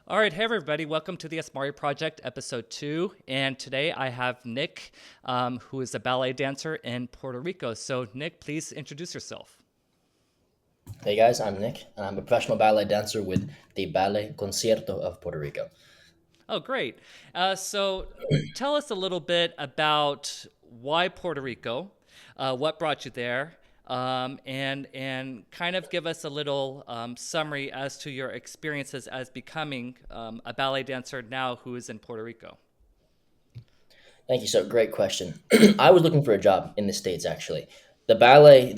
All right, hey everybody, welcome to the OSMARI Project, episode 2. And today I have Nick, who is a ballet dancer in Puerto Rico. So, Nick, please introduce yourself. Hey guys, I'm Nick, and I'm a professional ballet dancer with the Ballet Concierto of Puerto Rico. Oh, great. So, tell us a little bit about why Puerto Rico, what brought you there, and kind of give us a little summary as to your experiences as becoming a ballet dancer now who is in Puerto Rico. Thank you. So, great question. I was looking for a job in the States actually. The ballet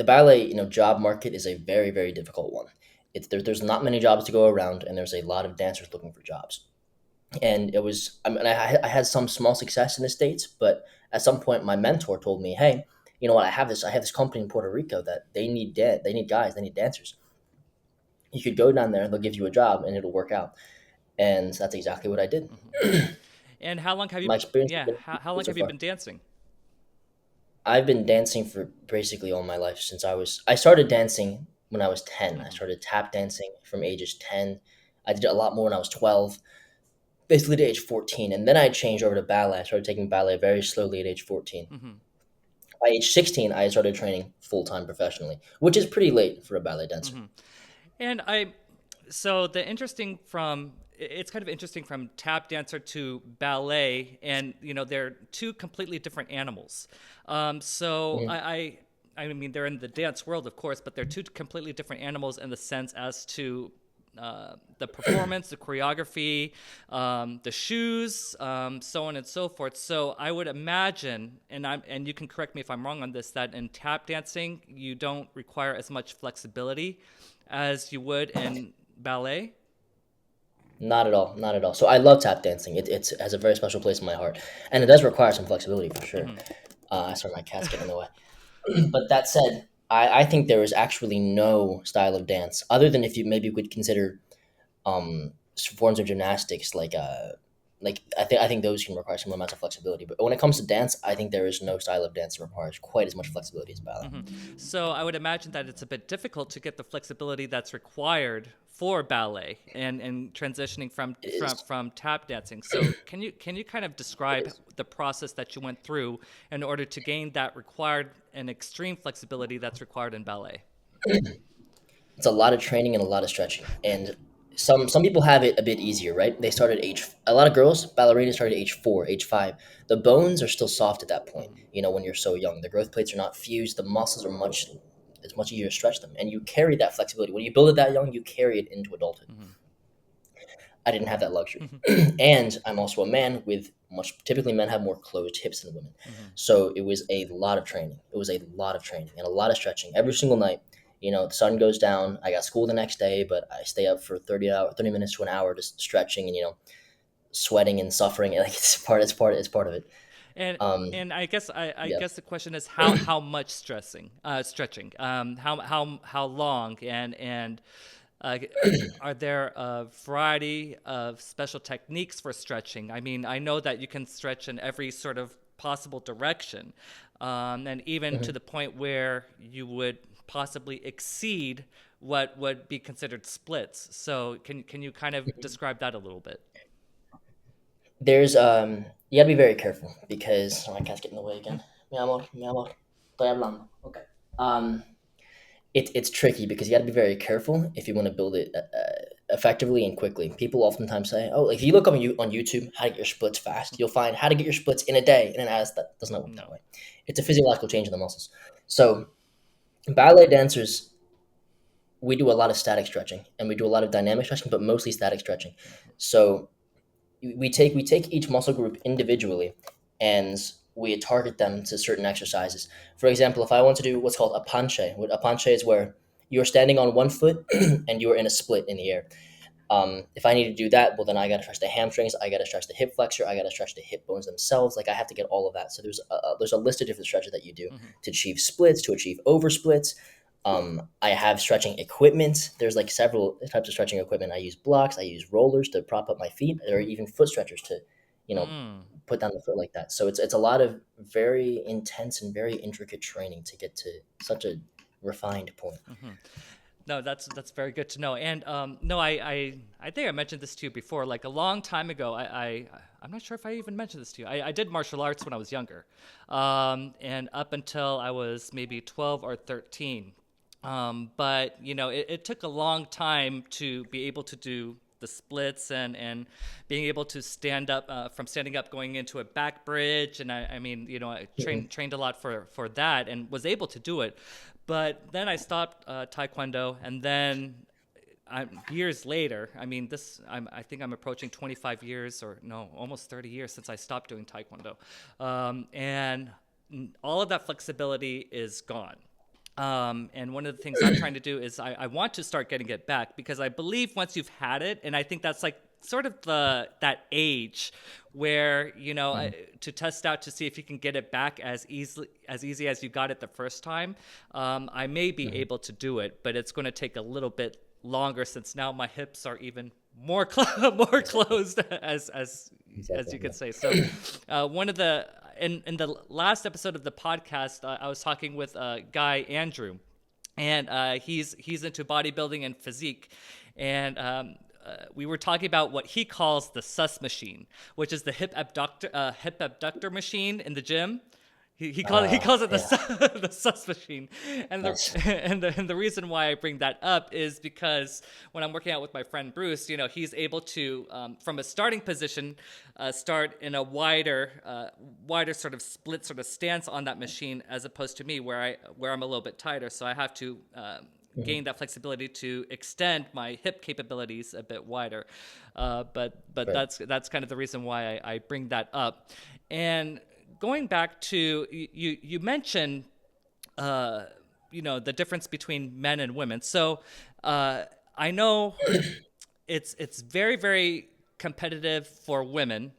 job market is a very, very difficult one. There's not many jobs to go around, and there's a lot of dancers looking for jobs. And it was, I mean, I had some small success in the States, but at some point, my mentor told me, "Hey, you know what? I have this company in Puerto Rico that they need guys, they need dancers. You could go down there, they'll give you a job, and it'll work out." And that's exactly what I did. Hmm. And how long have you, My experience has yeah, how been long so have you far. been dancing? I've been dancing for basically all my life since I started dancing when I was 10. I Hmm. started tap dancing from ages 10. I did a lot more when I was 12, basically to age 14. And then I changed over to ballet. I started taking ballet very slowly at age 14. Hmm. By age 16, I started training full time professionally, which is pretty late for a ballet dancer. Hmm. And so the interesting from it's kind of interesting from tap dancer to ballet, and they're two completely different animals. So Mhm. I mean they're in the dance world, of course, but they're two completely different animals in the sense as to the performance, the choreography, the shoes, so on and so forth. So I would imagine, and you can correct me if I'm wrong on this, that in tap dancing you don't require as much flexibility as you would in ballet. Not at all. Not at all. So I love tap dancing. It has a very special place in my heart. And it does require some flexibility for sure. Hmm. Sorry, my cat's getting in the way. But that said, I think there is actually no style of dance other than if you maybe would consider forms of gymnastics like I think those can require some amount of flexibility. But when it comes to dance, I think there is no style of dance that requires quite as much flexibility as ballet. Hmm. So I would imagine that it's a bit difficult to get the flexibility that's required for ballet and transitioning from It from is. from tap dancing. So can you kind of It describe is. the process that you went through in order to gain that required and extreme flexibility that's required in ballet? It's a lot of training and a lot of stretching. And some people have it a bit easier, right? They start at age a lot of girls, ballerinas start at age 4, age 5. The bones are still soft at that point, Hmm. when you're so young. The growth plates are not fused, the muscles are much it's much easier to stretch them. And you carry that flexibility. When you build it that young, you carry it into adulthood. Hmm. I didn't have that luxury. Hmm. And I'm also a man with much typically men have more closed hips than women. Hmm. So it was a lot of training. It was a lot of training and a lot of stretching every single night. The sun goes down. I got school the next day, but I stay up for 30 minutes to an hour just stretching and sweating and suffering. Like it's part of it. And Um and I yeah. guess the question is how much stretching, how long, and uh, are there a variety of special techniques for stretching? I mean, I know that you can stretch in every sort of possible direction, and even to Mhm. the point where you would possibly exceed what would be considered splits. So can you kind of describe that a little bit? There's you gotta be very careful because my cat's getting in the way again. Mi amor, mi amor, estoy hablando. Okay. Um it's tricky because you got to be very careful if you want to build it effectively and quickly. People oftentimes say, "Oh, like if you look on YouTube how to get your splits fast, you'll find how to get your splits in a day." And as that does not work that No. way. It's a physiological change in the muscles. So ballet dancers, we do a lot of static stretching and we do a lot of dynamic stretching, but mostly static stretching. So we take each muscle group individually and we target them to certain exercises. For example, if I want to do what's called a panche, a panche is where you're standing on one foot and you're in a split in the air. If I need to do that, well, then I got to stretch the hamstrings, I got to stretch the hip flexor, I got to stretch the hip bones themselves. Like I have to get all of that. So there's a list of different stretches that you do Hmm. to achieve splits, to achieve over splits. I have stretching equipment. There's like several types of stretching equipment. I use blocks. I use rollers to prop up my feet, or even foot stretchers to, you know, Mm. put down the foot like that. So it's a lot of very intense and very intricate training to get to such a refined point. Hmm. No, that's very good to know. And no, I think I mentioned this to you before. Like a long time ago, I'm not sure if I even mentioned this to you. I did martial arts when I was younger, and up until I was maybe 12 or 13. But it took a long time to be able to do the splits and being able to stand up from standing up going into a back bridge. And I mean, I trained a lot for that and was able to do it. But then I stopped Taekwondo, and then years later, I mean, I think I'm approaching 25 years, or no, almost 30 years since I stopped doing Taekwondo, and all of that flexibility is gone. And one of the things I'm trying to do is I want to start getting it back, because I believe once you've had it, and I think that's like sort of that age where to test out to see if you can get it back as easy as you got it the first time. I may be able to do it, but it's going to take a little bit longer, since now my hips are even more more closed as you could say. So one of the in the last episode of the podcast, I was talking with a guy, Andrew, and he's into bodybuilding and physique, and we were talking about what he calls the sus machine, which is the hip abductor machine in the gym. He calls it the sus machine, and Nice. the reason why I bring that up is because when I'm working out with my friend Bruce, he's able to from a starting position start in a wider sort of split sort of stance on that machine, as opposed to me where I'm a little bit tighter, so I have to gain that flexibility to extend my hip capabilities a bit wider. But Right. that's kind of the reason why I bring that up. And going back to you mentioned the difference between men and women. So I know it's very, very competitive for women,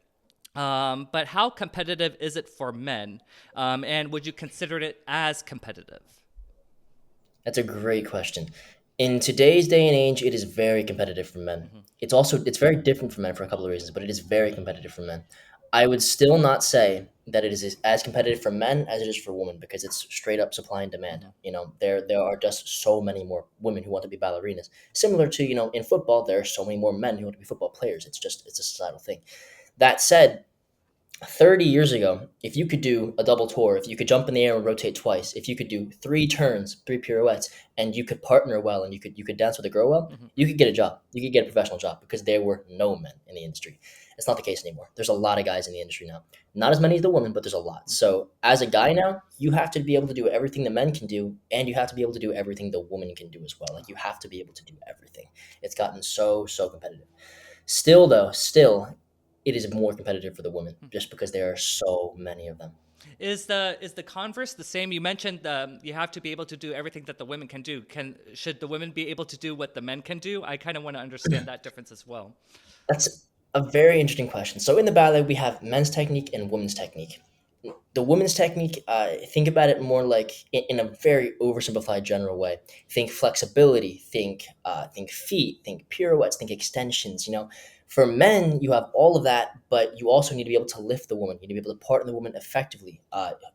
but how competitive is it for men? And would you consider it as competitive? That's a great question. In today's day and age, it is very competitive for men. Hmm. It's very different for men for a couple of reasons, but it is very competitive for men. I would still not say that it is as competitive for men as it is for women, because it's straight up supply and demand. Hmm. There are just so many more women who want to be ballerinas. Similar to, in football, there are so many more men who want to be football players. It's a societal thing. That said, 30 years ago, if you could do a double tour, if you could jump in the air and rotate twice, if you could do three turns, three pirouettes, and you could partner well, and you could dance with a girl well, Hmm. you could get a job. You could get a professional job, because there were no men in the industry. It's not the case anymore. There's a lot of guys in the industry now. Not as many as the women, but there's a lot. So as a guy now, you have to be able to do everything the men can do, and you have to be able to do everything the woman can do as well. Like, you have to be able to do everything. It's gotten so competitive. Still, though, it is more competitive for the women, just because there are so many of them. Is the converse the same? You mentioned you have to be able to do everything that the women can do. Should the women be able to do what the men can do? I kind of want to understand that difference as well. That's a very interesting question. So in the ballet, we have men's technique and women's technique. The women's technique, think about it more like in a very oversimplified general way. Think flexibility, think feet, think pirouettes, think extensions. For men, you have all of that, but you also need to be able to lift the woman. You need to be able to partner the woman effectively.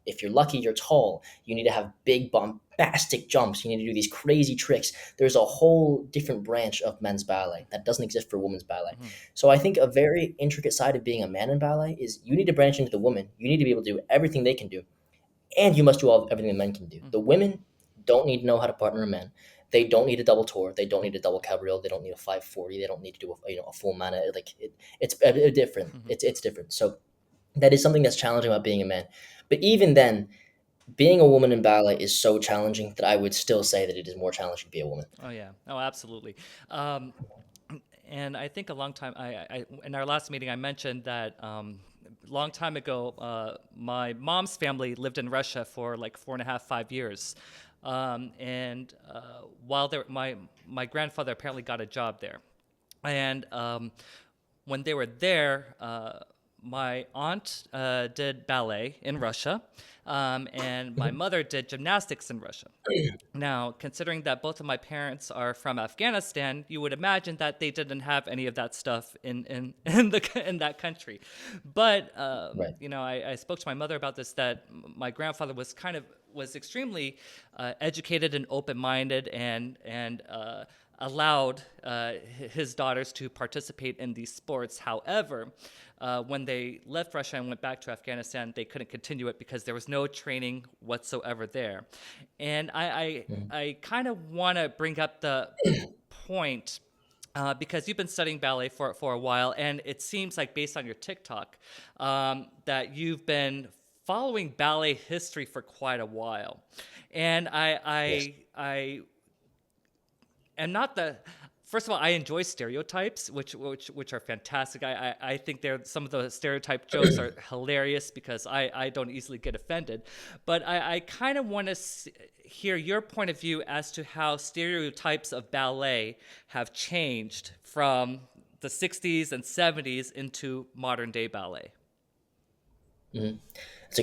If you're lucky, you're tall. You need to have big, bombastic jumps. You need to do these crazy tricks. There's a whole different branch of men's ballet that doesn't exist for women's ballet. Hmm. So I think a very intricate side of being a man in ballet is you need to branch into the woman. You need to be able to do everything they can do, and you must do everything the men can do. The Hmm. women don't need to know how to partner a man. They don't need a double tour. They don't need a double cabriole. They don't need a 540. They don't need to do a full mana. It's different. Hmm. It's different. So that is something that's challenging about being a man. But even then, being a woman in ballet is so challenging that I would still say that it is more challenging to be a woman. Oh yeah. Oh, absolutely. Um, and I think a long time, in our last meeting, I mentioned that long time ago, my mom's family lived in Russia for like 4.5, 5 years. And while my grandfather apparently got a job there. And when they were there, my aunt did ballet in Russia, and my mother did gymnastics in Russia. Now, considering that both of my parents are from Afghanistan, you would imagine that they didn't have any of that stuff in that country. But Right. I spoke to my mother about this. That my grandfather was kind of was extremely educated and open-minded, and allowed his daughters to participate in these sports. However, when they left Russia and went back to Afghanistan, they couldn't continue it because there was no training whatsoever there. And I kind of want to bring up the point, because you've been studying ballet for a while, and it seems like, based on your TikTok, that you've been following ballet history for quite a while. And Yes. I am not the first of all, I enjoy stereotypes, which are fantastic. I think they're some of the stereotype jokes are hilarious because I don't easily get offended. But I kind of want to hear your point of view as to how stereotypes of ballet have changed from the 60s and 70s into modern day ballet. Mhm.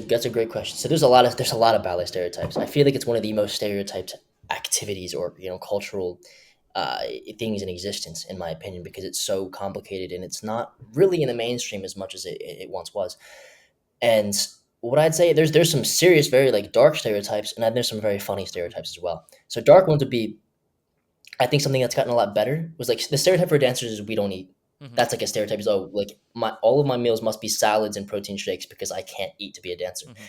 That's a great question. So there's a lot of ballet stereotypes. I feel like it's one of the most stereotyped activities or cultural uh, things in existence, in my opinion, because it's so complicated and it's not really in the mainstream as much as it once was. And what I'd say, there's some serious, very like dark stereotypes, and then there's some very funny stereotypes as well. So dark ones would be, I think something that's gotten a lot better was like the stereotype for dancers is we don't eat. Mm-hmm. That's like a stereotype is, oh, like my all of my meals must be salads and protein shakes because I can't eat to be a dancer. Mm-hmm.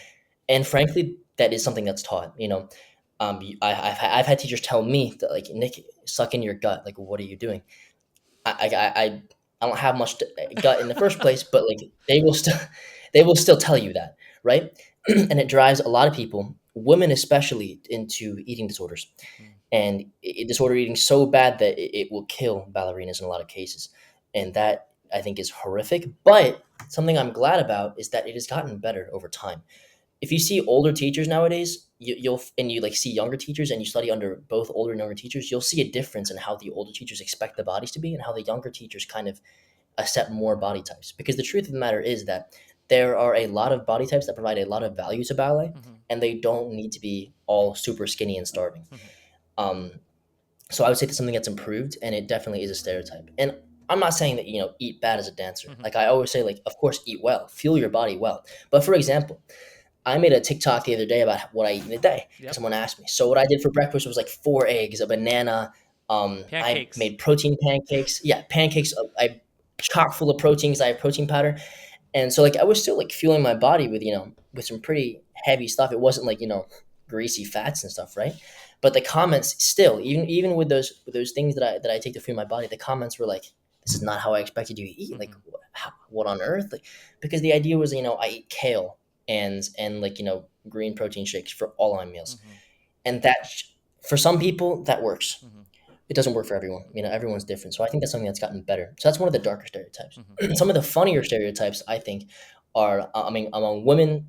And frankly, that is something that's taught. I've had teachers tell me that, like, Nick, suck in your gut. Like, what are you doing? I don't have much gut in the first place, but like they will still tell you that, right? And it drives a lot of people, women especially, into eating disorders, and disorder eating so bad that it will kill ballerinas in a lot of cases, and that I think is horrific. But something I'm glad about is that it has gotten better over time. If you see older teachers nowadays, you like see younger teachers, and you study under both older and younger teachers, you'll see a difference in how the older teachers expect the bodies to be and how the younger teachers kind of accept more body types. Because the truth of the matter is that there are a lot of body types that provide a lot of value to ballet, Mm-hmm. and they don't need to be all super skinny and starving. Mm-hmm. Um, so I would say that's something that's improved, and it definitely is a stereotype. And I'm not saying that eat bad as a dancer. Mm-hmm. Like I always say, like of course eat well, fuel your body well. But for example, I made a TikTok the other day about what I eat in a day because Yep. someone asked me. So what I did for breakfast was like 4 eggs, a banana. I Pancakes. made protein pancakes. Yeah, pancakes. I chock full of proteins. I have protein powder, and so like I was still like fueling my body with with some pretty heavy stuff. It wasn't like greasy fats and stuff, right? But the comments still, even with those things that I take to fuel my body, the comments were like, "This is not how I expected you to eat. Like, Mm-hmm. what on earth?" Like, because the idea was I eat kale and like green protein shakes for all my meals, Mm-hmm. and that for some people that works. Mm-hmm. It doesn't work for everyone. Everyone's different. So I think that's something that's gotten better. So that's one of the darker stereotypes. Mm-hmm. Some of the funnier stereotypes I think are, I mean, among women,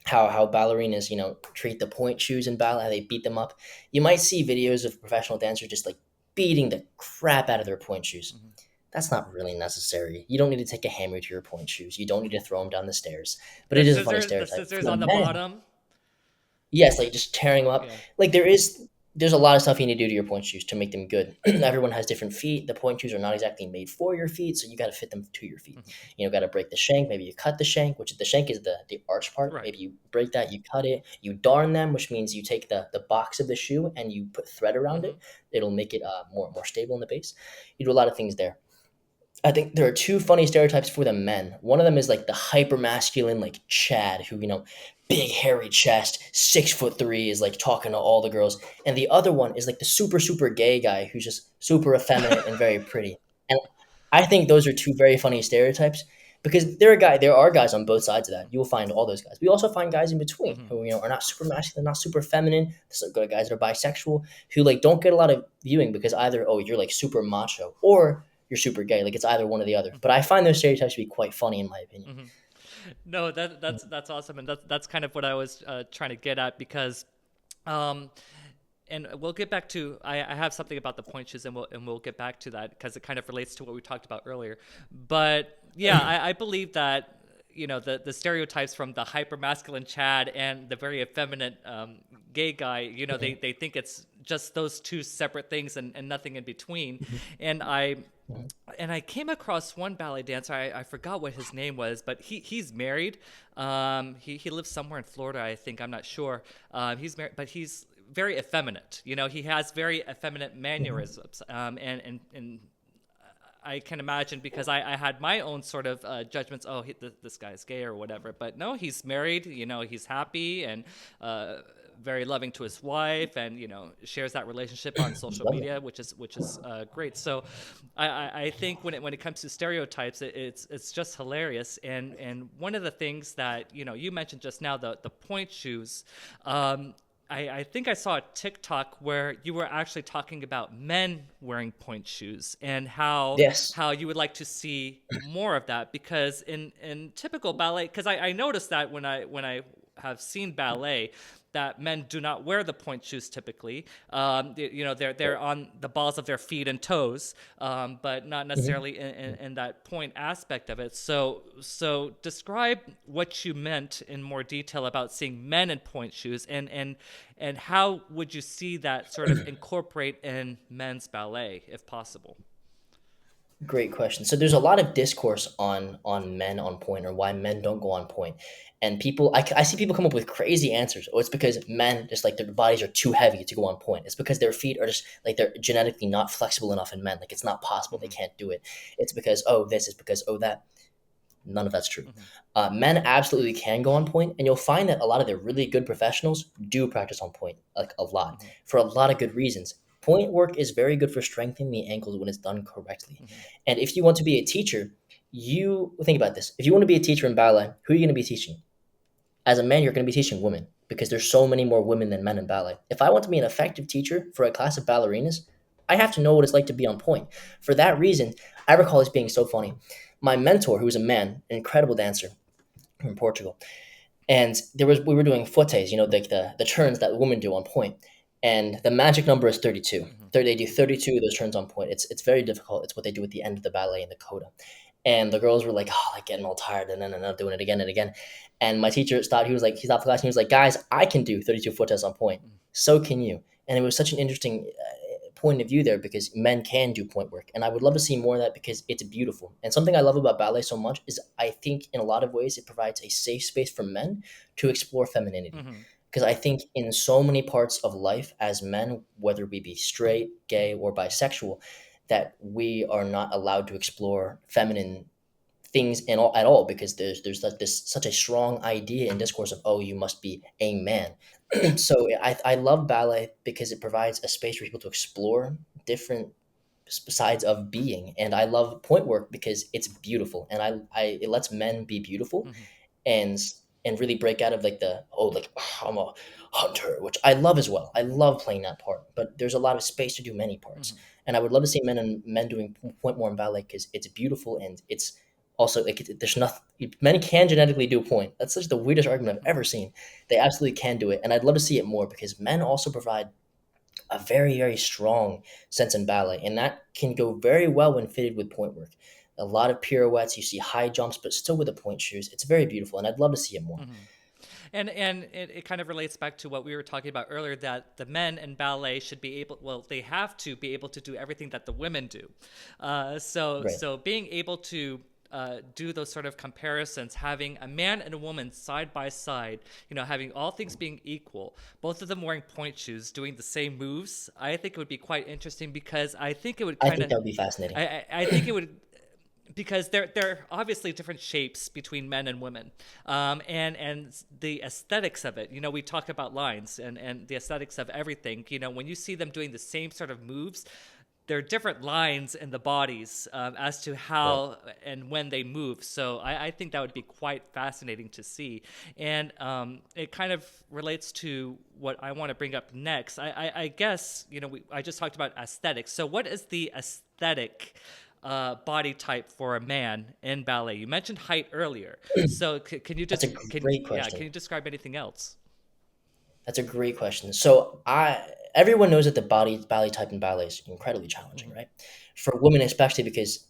how ballerinas treat the point shoes in ballet, how they beat them up. You might see videos of professional dancers just like beating the crap out of their point shoes. Mm-hmm. That's not really necessary. You don't need to take a hammer to your point shoes. You don't need to throw them down the stairs. But The it is a funny scissors, the stereotype. scissors For on the men, bottom. yes, like just tearing them up. Yeah. Like there's a lot of stuff you need to do to your point shoes to make them good. Everyone has different feet. The point shoes are not exactly made for your feet, so you got to fit them to your feet. Mm-hmm. Got to break the shank. Maybe you cut the shank, which the shank is the arch part. Right. Maybe you break that, you cut it, you darn them, which means you take the box of the shoe and you put thread around Mm-hmm. it. It'll make it more stable in the base. You do a lot of things there. I think there are two funny stereotypes for the men. One of them is like the hyper masculine, like Chad, who big hairy chest, 6'3", is like talking to all the girls, and the other one is like the super gay guy who's just super effeminate and very pretty. And I think those are two very funny stereotypes because there are guys on both sides of that. You will find all those guys. We also find guys in between Mm-hmm. who are not super masculine, not super feminine. There's guys that are bisexual who like don't get a lot of viewing because either you're like super macho or you're super gay. Like it's either one or the other. But I find those stereotypes to be quite funny in my opinion. Mm-hmm. No, that's awesome, and that's kind of what I was trying to get at because, and we'll get back to I have something about the point shoes, and we'll get back to that because it kind of relates to what we talked about earlier. But yeah, I believe that the stereotypes from the hyper masculine Chad and the very effeminate gay guy, they think it's just those two separate things and nothing in between, and Mhm. And I came across one ballet dancer. I forgot what his name was, but he's married. He lives somewhere in Florida, I think. I'm not sure. He's married, but he's very effeminate. You know, he has very effeminate Mhm. mannerisms. And I can imagine, because I had my own sort of judgments. Oh, this guy's gay or whatever. But no, he's married. You know, he's happy and very loving to his wife, and you know, shares that relationship on social Love media, which is great. So, I think when it comes to stereotypes, it's just hilarious. And one of the things that you mentioned just now, the point shoes. I think I saw a TikTok where you were actually talking about men wearing point shoes, and how Yes. you would like to see more of that, because in typical ballet, because I noticed that when I have seen ballet, that men do not wear the point shoes typically. They're on the balls of their feet and toes, but not Mhm. necessarily in that point aspect of it. So describe what you meant in more detail about seeing men in point shoes, and how would you see that sort of incorporate in men's ballet if possible? Great question. So there's a lot of discourse on men on point, or why men don't go on point, and I see people come up with crazy answers. Oh, it's because men, just like, their bodies are too heavy to go on point. It's because their feet are just like, they're genetically not flexible enough in men. Like, it's not possible. They Hmm. can't do it. It's because, oh, this is because, oh, that. None of that's true. Hmm. Men absolutely can go on point, and you'll find that a lot of the really good professionals do practice on point, like, a lot, Hmm. for a lot of good reasons. Point work is very good for strengthening the ankles when it's done correctly. Hmm. And if you want to be a teacher, you think about this. If you want to be a teacher in ballet, who are you going to be teaching? As a man, you're going to be teaching women, because there's so many more women than men in ballet. If I want to be an effective teacher for a class of ballerinas, I have to know what it's like to be on point. For that reason, I recall this being so funny. My mentor, who was a man, an incredible dancer from Portugal, and we were doing footes, like the turns that women do on point, and the magic number is 32. Hmm. They do 32 of those turns on point. It's very difficult. It's what they do at the end of the ballet in the coda. And the girls were like, oh, like, getting all tired, and then doing it again and again. And my teacher stopped. He stopped the class, and he was like, guys, I can do 32 footes on point. So can you. And it was such an interesting point of view there, because men can do point work, and I would love to see more of that, because it's beautiful. And something I love about ballet so much is, I think, in a lot of ways, it provides a safe space for men to explore femininity. Hmm. Because I think in so many parts of life as men, whether we be straight, gay, or bisexual, that we are not allowed to explore feminine things at all, because there's this such a strong idea in discourse of, oh, you must be a man. So I love ballet because it provides a space for people to explore different sides of being, and I love point work because it's beautiful, and it lets men be beautiful, Hmm. and really break out of, like, the, oh, like, I'm a hunter, which I love as well. I love playing that part, but there's a lot of space to do many parts, Hmm. and I would love to see men doing point more in ballet, because it's beautiful, and it's also, like, there's nothing. Men can genetically do point. That's such the weirdest argument I've ever seen. They absolutely can do it, and I'd love to see it more, because men also provide a very, very strong sense in ballet, and that can go very well when fitted with point work. A lot of pirouettes, you see high jumps, but still with the point shoes. It's very beautiful, and I'd love to see it more. Hmm. And it kind of relates back to what we were talking about earlier, that the men in ballet should be able, well, they have to be able to do everything that the women do. Right. So being able to do those sort of comparisons, having a man and a woman side by side, having all things being equal, both of them wearing point shoes, doing the same moves, I think it would be quite interesting, because I think it would I kind think of, that would be fascinating. I think it would, because they're obviously different shapes between men and women, and the aesthetics of it. We talk about lines and the aesthetics of everything. When you see them doing the same sort of moves, there are different lines in the bodies, as to Right. how and when they move. So I think that would be quite fascinating to see. And it kind of relates to what I want to bring up next. I guess, I just talked about aesthetics. So what is the aesthetic body type for a man in ballet? You mentioned height earlier. So can you That's a just, great can question. you describe anything else? That's a great question. So everyone knows that the ballet type in ballet is incredibly challenging, Hmm. right? For women especially, because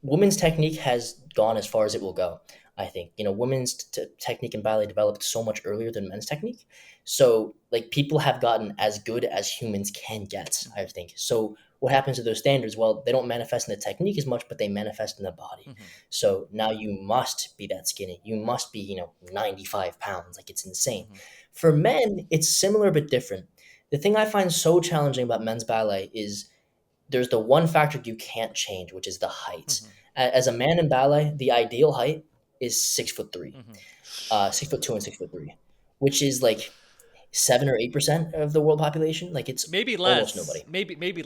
women's technique has gone as far as it will go. I think, women's technique in ballet developed so much earlier than men's technique. So, like, people have gotten as good as humans can get, I think. So what happens to those standards? Well, they don't manifest in the technique as much, but they manifest in the body. Mm-hmm. So now you must be that skinny. You must be, 95 pounds. Like, it's insane. Mm-hmm. For men, it's similar but different. The thing I find so challenging about men's ballet is there's the one factor you can't change, which is the height. Mm-hmm. As a man in ballet, the ideal height is 6'3", Mm-hmm. 6'2" and 6'3", which is like 7 or 8% of the world population. Like, it's Maybe almost less. nobody. Maybe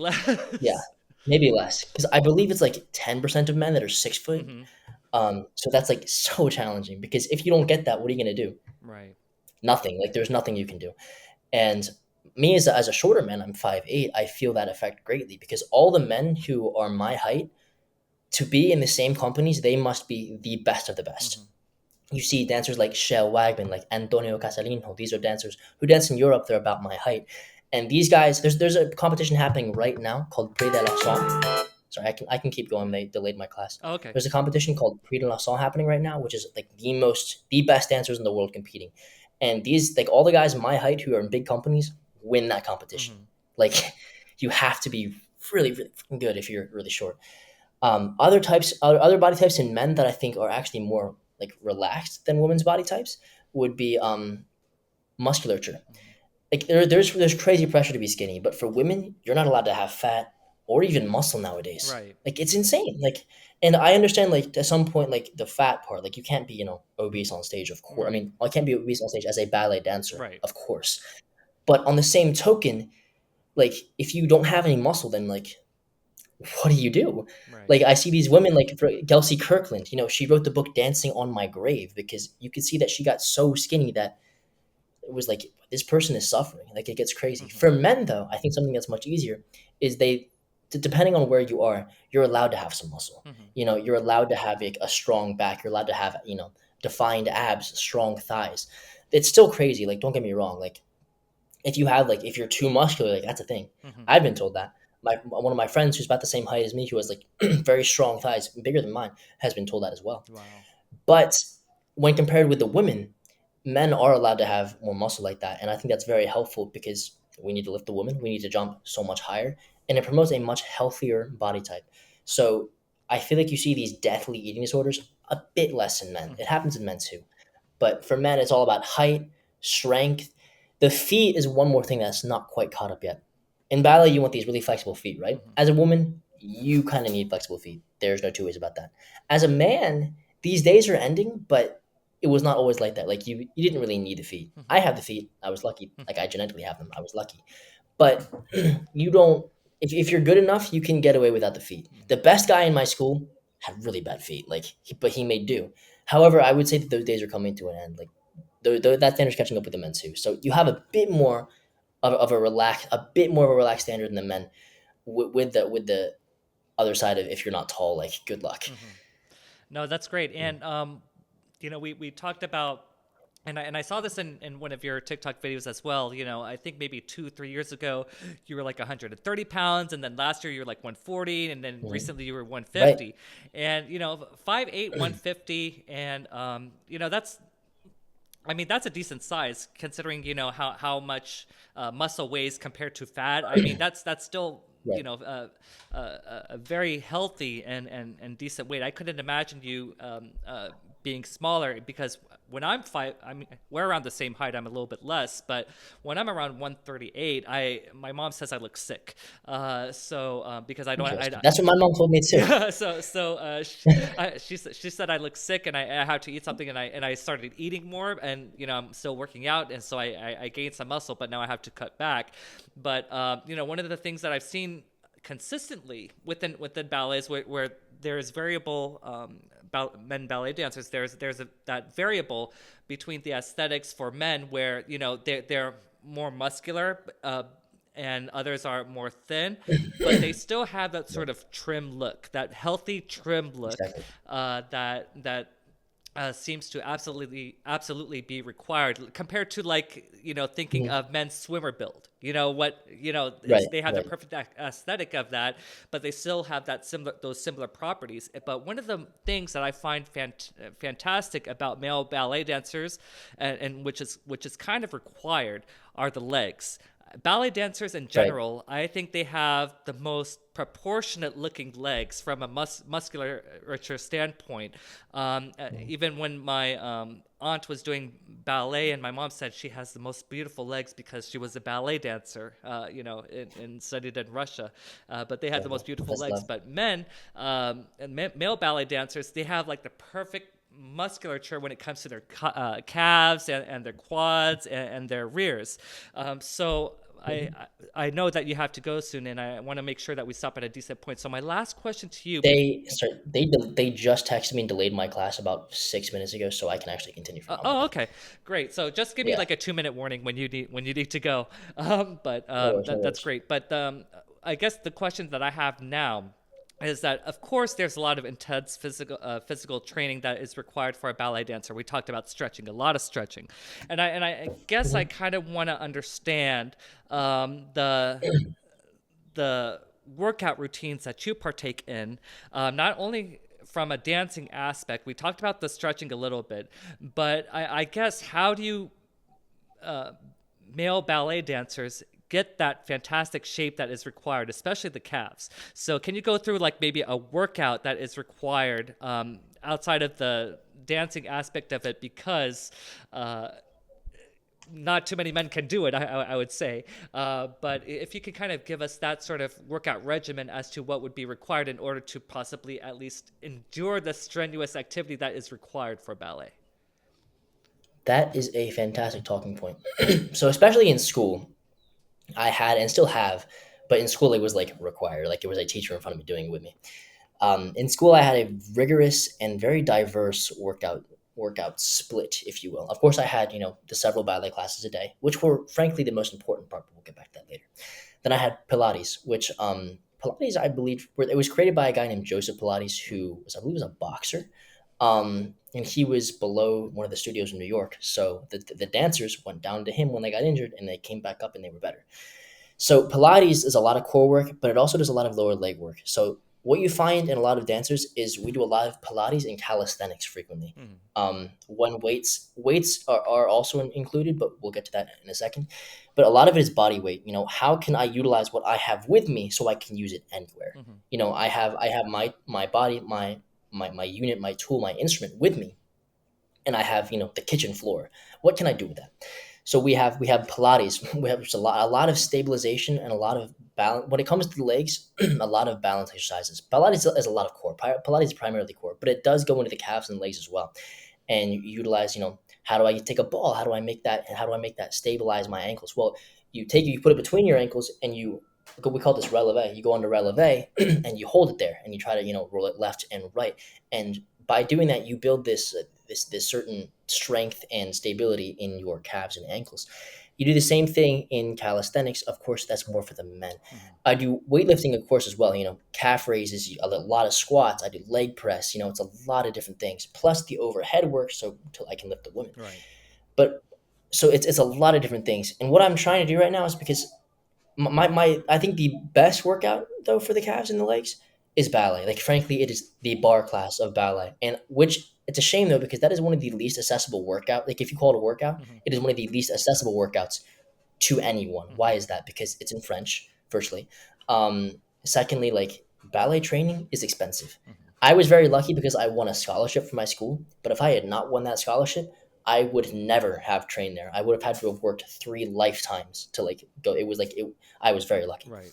Yeah, less. maybe less, because I believe it's like 10% of men that are 6 foot. Mm-hmm. So that's like so challenging, because if you don't get that, what are you gonna do? Right. Nothing. Like, there's nothing you can do. And me as a shorter man, I'm 5'8", I feel that effect greatly, because all the men who are my height, to be in the same companies, they must be the best of the best. Mm-hmm. You see dancers like Shell Wagman, like Antonio Casalino. These are dancers who dance in Europe. They're about my height. And these guys, there's a competition happening right now called Prix de la Somme. Sorry, I can keep going. They delayed my class. Oh, okay. There's a competition called Prix de la Somme happening right now, which is like the best dancers in the world competing. And these, like, all the guys my height who are in big companies win that competition. Mm-hmm. Like, you have to be really, really fucking good if you're really short. Other body types in men that I think are actually more like relaxed than women's body types would be musculature. Like, there's crazy pressure to be skinny, but for women, you're not allowed to have fat or even muscle nowadays. Right. Like, it's insane. Like, and I understand, like, at some point, like, the fat part, like, you can't be, obese on stage, of course. I Right. mean, I can't be obese on stage as a ballet dancer, Right. of course. But on the same token, like, if you don't have any muscle, then, like, what do you do? Right. Like, I see these women, like for Kelsey Kirkland, she wrote the book Dancing on My Grave, because you could see that she got so skinny that it was like, this person is suffering. Like, it gets crazy. Mm-hmm. For men, though, I think something that's much easier is depending on where you are, you're allowed to have some muscle. Mm-hmm. You're allowed to have a strong back. You're allowed to have, defined abs, strong thighs. It's still crazy. Like, don't get me wrong. Like, if you're too muscular, like, that's a thing. Mm-hmm. I've been told that. One of my friends who's about the same height as me, who has like very strong thighs, bigger than mine, has been told that as well. Wow. But when compared with the women, men are allowed to have more muscle like that, and I think that's very helpful, because we need to lift the woman, we need to jump so much higher, and it promotes a much healthier body type. So I feel like you see these deathly eating disorders a bit less in men. It happens in men too, but for men, it's all about height, strength. The feet is one more thing that's not quite caught up yet. In ballet, you want these really flexible feet, right? Mm-hmm. As a woman, you kind of need flexible feet. There's no two ways about that. As a man, these days are ending, but it was not always like that. Like, you didn't really need the feet. Mm-hmm. I have the feet. I was lucky. Like, I genetically have them. I was lucky. But you don't. If you're good enough, you can get away without the feet. The best guy in my school had really bad feet. Like, but he made do. However, I would say that those days are coming to an end. Like, that standard's catching up with the men too. So you have a bit more a bit more of a relaxed standard than the men, with the other side of, if you're not tall, like, good luck. Mm-hmm. No, that's great. And we talked about, and I saw this in one of your TikTok videos as well. I think maybe 2-3 years ago, you were like 130 pounds, and then last year you were like 140, and then recently you were 150. Right. And 5'8", 150, and that's a decent size, considering how much muscle weighs compared to fat. I mean, that's still Right. a very healthy and decent weight. I couldn't imagine you being smaller, because when we're around the same height. I'm a little bit less, but when I'm around 138, my mom says I look sick. Because I don't. That's what my mom told me too. Yeah, she said I look sick, and I had to eat something, and I started eating more, and I'm still working out, and so I gained some muscle, but now I have to cut back. But one of the things that I've seen consistently within ballets, where there's variable men ballet dancers, there's that variable between the aesthetics for men, where they're more muscular, and others are more thin, but they still have that sort of trim look, that healthy trim look. Exactly. That seems to absolutely be required, compared to, like, thinking of men's swimmer build. Right, They have the right. perfect aesthetic of that, but they still have those similar properties. But one of the things that I find fantastic about male ballet dancers, and which is kind of required, are the legs. ballet dancers in Right. general, I think they have the most proportionate looking legs from a musculature standpoint. Even when my aunt was doing ballet, and my mom said she has the most beautiful legs because she was a ballet dancer, and studied in Russia. But they had the most beautiful That's legs. love. But men, and male ballet dancers, they have like the perfect musculature when it comes to their calves and their quads and their rears. So I know that you have to go soon, and I want to make sure that we stop at a decent point. So my last question to you, They just texted me and delayed my class about 6 minutes ago, so I can actually continue from now. oh, okay, great. So just give me Yeah. like a 2 minute warning when you need to go. But No worries. No that's worries. great. But I guess the question that I have now is that of course there's a lot of intense physical training that is required for a ballet dancer. We talked about stretching, a lot of stretching, and I guess I Mhm. kind of want to understand the workout routines that you partake in, not only from a dancing aspect. We talked about the stretching a little bit, but I guess how do you male ballet dancers get that fantastic shape that is required, especially the calves? So can you go through like maybe a workout that is required outside of the dancing aspect of it, because not too many men can do it, I would say. But if you could kind of give us that sort of workout regimen as to what would be required in order to possibly at least endure the strenuous activity that is required for ballet. That is a fantastic talking point. So, especially in school, I had and still have, but in school it was like required. Like, it was a teacher in front of me doing it with me. In school, I had a rigorous and very diverse workout split, if you will. Of course, I had the several ballet classes a day, which were frankly the most important part. But we'll get back to that later. Then I had Pilates, which Pilates, I believe, it was created by a guy named Joseph Pilates, who was, I believe, was a boxer. And he was below one of the studios in New York. So the dancers went down to him when they got injured, and they came back up and they were better. So Pilates is a lot of core work, but it also does a lot of lower leg work. So what you find in a lot of dancers is we do a lot of Pilates and calisthenics frequently. Mhm. When weights are also included, but we'll get to that in a second. But a lot of it is body weight. How can I utilize what I have with me so I can use it anywhere? Mhm. I have my body, my unit, my tool, my instrument with me, and I have the kitchen floor. What can I do with that? So we have Pilates. We have just a lot of stabilization and a lot of balance when it comes to the legs. A lot of balance exercises. Pilates is a lot of core. Pilates is primarily core, but it does go into the calves and legs as well. And you utilize, how do I take a ball? How do I make that stabilize my ankles? Well, you put it between your ankles and we call this releve. You go under releve and you hold it there and you try to roll it left and right. And by doing that, you build this certain strength and stability in your calves and ankles. You do the same thing in calisthenics. Of course, that's more for the men. Mhm. I do weightlifting, of course, as well. Calf raises, a lot of squats. I do leg press. It's a lot of different things. Plus the overhead work, so till I can lift the women. Right. But so it's a lot of different things. And what I'm trying to do right now is because my I think the best workout though for the calves and the legs is ballet. Like, frankly, it is the bar class of ballet, and which it's a shame though because that is one of the least accessible workout. Like, if you call it a workout, Mhm. it is one of the least accessible workouts to anyone. Why Mhm. is that? Because it's in French, firstly. Secondly, like, ballet training is expensive. Mhm. I was very lucky because I won a scholarship for my school, but if I had not won that scholarship, I would never have trained there. I would have had to have worked 3 lifetimes to like go. It was like it. I was very lucky. Right.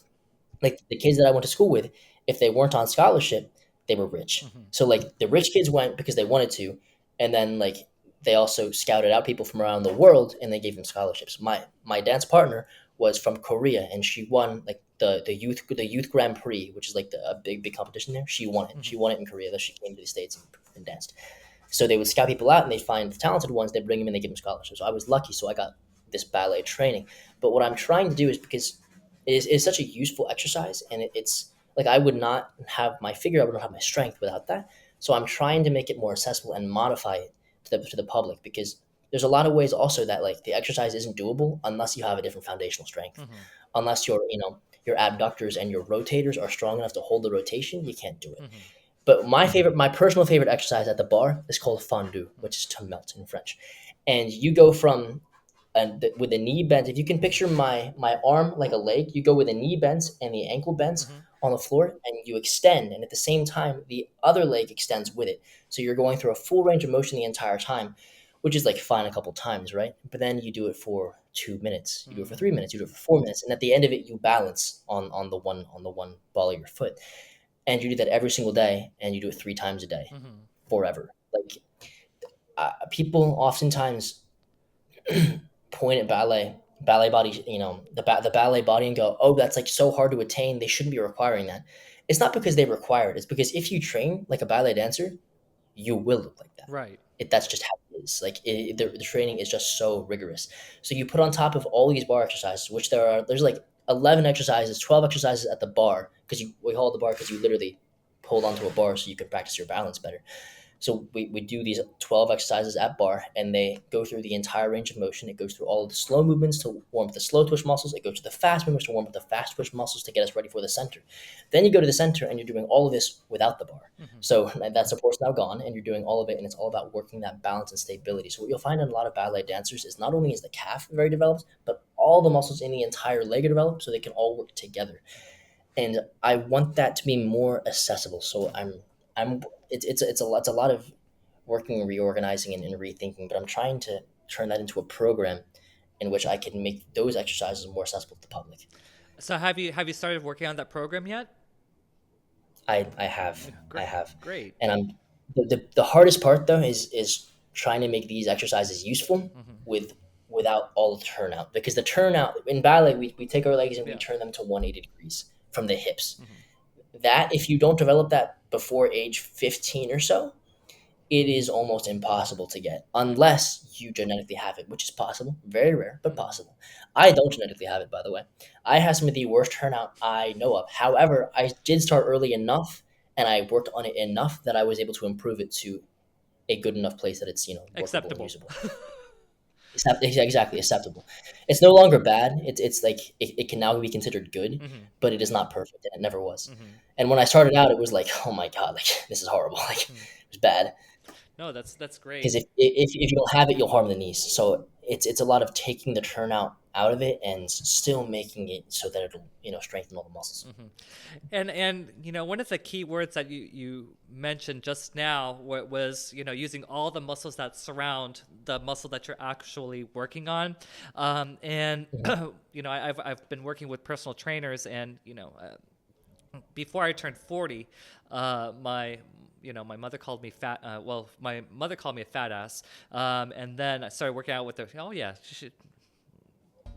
Like, the kids that I went to school with, if they weren't on scholarship, they were rich. Mhm. So like the rich kids went because they wanted to, and then like they also scouted out people from around the world and they gave them scholarships. My dance partner was from Korea and she won like the youth Grand Prix, which is like a big competition there. She won it. She Mhm. won it in Korea. Then she came to the States and danced. So they would scout people out and they find the talented ones, they bring them in, they give them scholarships. So I was lucky, so I got this ballet training. But what I'm trying to do is because it is such a useful exercise, and it's like I would not have my figure, I would not have my strength without that. So I'm trying to make it more accessible and modify it to the public because there's a lot of ways also that like the exercise isn't doable unless you have a different foundational strength, Mhm. unless your abductors and your rotators are strong enough to hold the rotation. You can't do it. Mhm. But my personal favorite exercise at the bar is called fondue, which is to melt in French. And you go from And with the knee bent, if you can picture my arm like a leg, you go with the knee bent and the ankle bent Hmm. on the floor, and you extend, and at the same time the other leg extends with it. So you're going through a full range of motion the entire time, which is like fine a couple times, right? But then you do it for 2 minutes, you do it for 3 minutes, you do it for 4 minutes, and at the end of it you balance on the one ball of your foot. And you do that every single day, and you do it 3 times a day Hmm. forever. Like people oftentimes point at ballet body, the ballet body, and go, "Oh, that's like so hard to attain. They shouldn't be requiring that." It's not because they require it. It's because if you train like a ballet dancer, you will look like that. Right. That's just how it is. Like the training is just so rigorous. So you put on top of all these bar exercises, which there's like 11 exercises, 12 exercises at the bar, because we call it the bar because you literally hold onto a bar so you can practice your balance better. So we do these 12 exercises at bar, and they go through the entire range of motion. It goes through all of the slow movements to warm up the slow twitch muscles. It goes to the fast movements to warm up the fast twitch muscles to get us ready for the center. Then you go to the center, and you're doing all of this without the bar. Hmm. So that support's now gone, and you're doing all of it, and it's all about working that balance and stability. So what you'll find in a lot of ballet dancers is not only is the calf very developed, but all the muscles in the entire leg are developed, so they can all work together. And I want that to be more accessible. So I'm it's a lot of working, reorganizing, and rethinking. But I'm trying to turn that into a program in which I can make those exercises more accessible to the public. So have you started working on that program yet? I have, Yeah, I great, have, great. and the hardest part though is trying to make these exercises useful Hmm. with without all the turnout, because the turnout in ballet, we take our legs and we Yeah. turn them to 180 degrees from the hips. Hmm. That if you don't develop that before age 15 or so, it is almost impossible to get Right. unless you genetically have it, which is possible, very rare, but Hmm. possible. I don't genetically have it, by the way. I have some of the worst turnout I know of. However, I did start early enough, and I worked on it enough that I was able to improve it to a good enough place that it's workable and Acceptable. usable. Exactly, acceptable. It's no longer bad. It's like it can now be considered good, Hmm. but it is not perfect, and it never was. Hmm. And when I started out, it was like, oh my god, like this is horrible. Like it Hmm. was bad. No, that's great. Because if you don't have it, you'll harm the knees. So it's a lot of taking the turnout out of it and still making it so that it'll strengthen all the muscles. Hmm. And one of the key words that you mentioned just now was using all the muscles that surround the muscle that you're actually working on, and Mhm. I've been working with personal trainers, and before I turned 40, my mother called me fat. Well, my mother called me a fat ass, and then I started working out with her. Oh yeah, she should,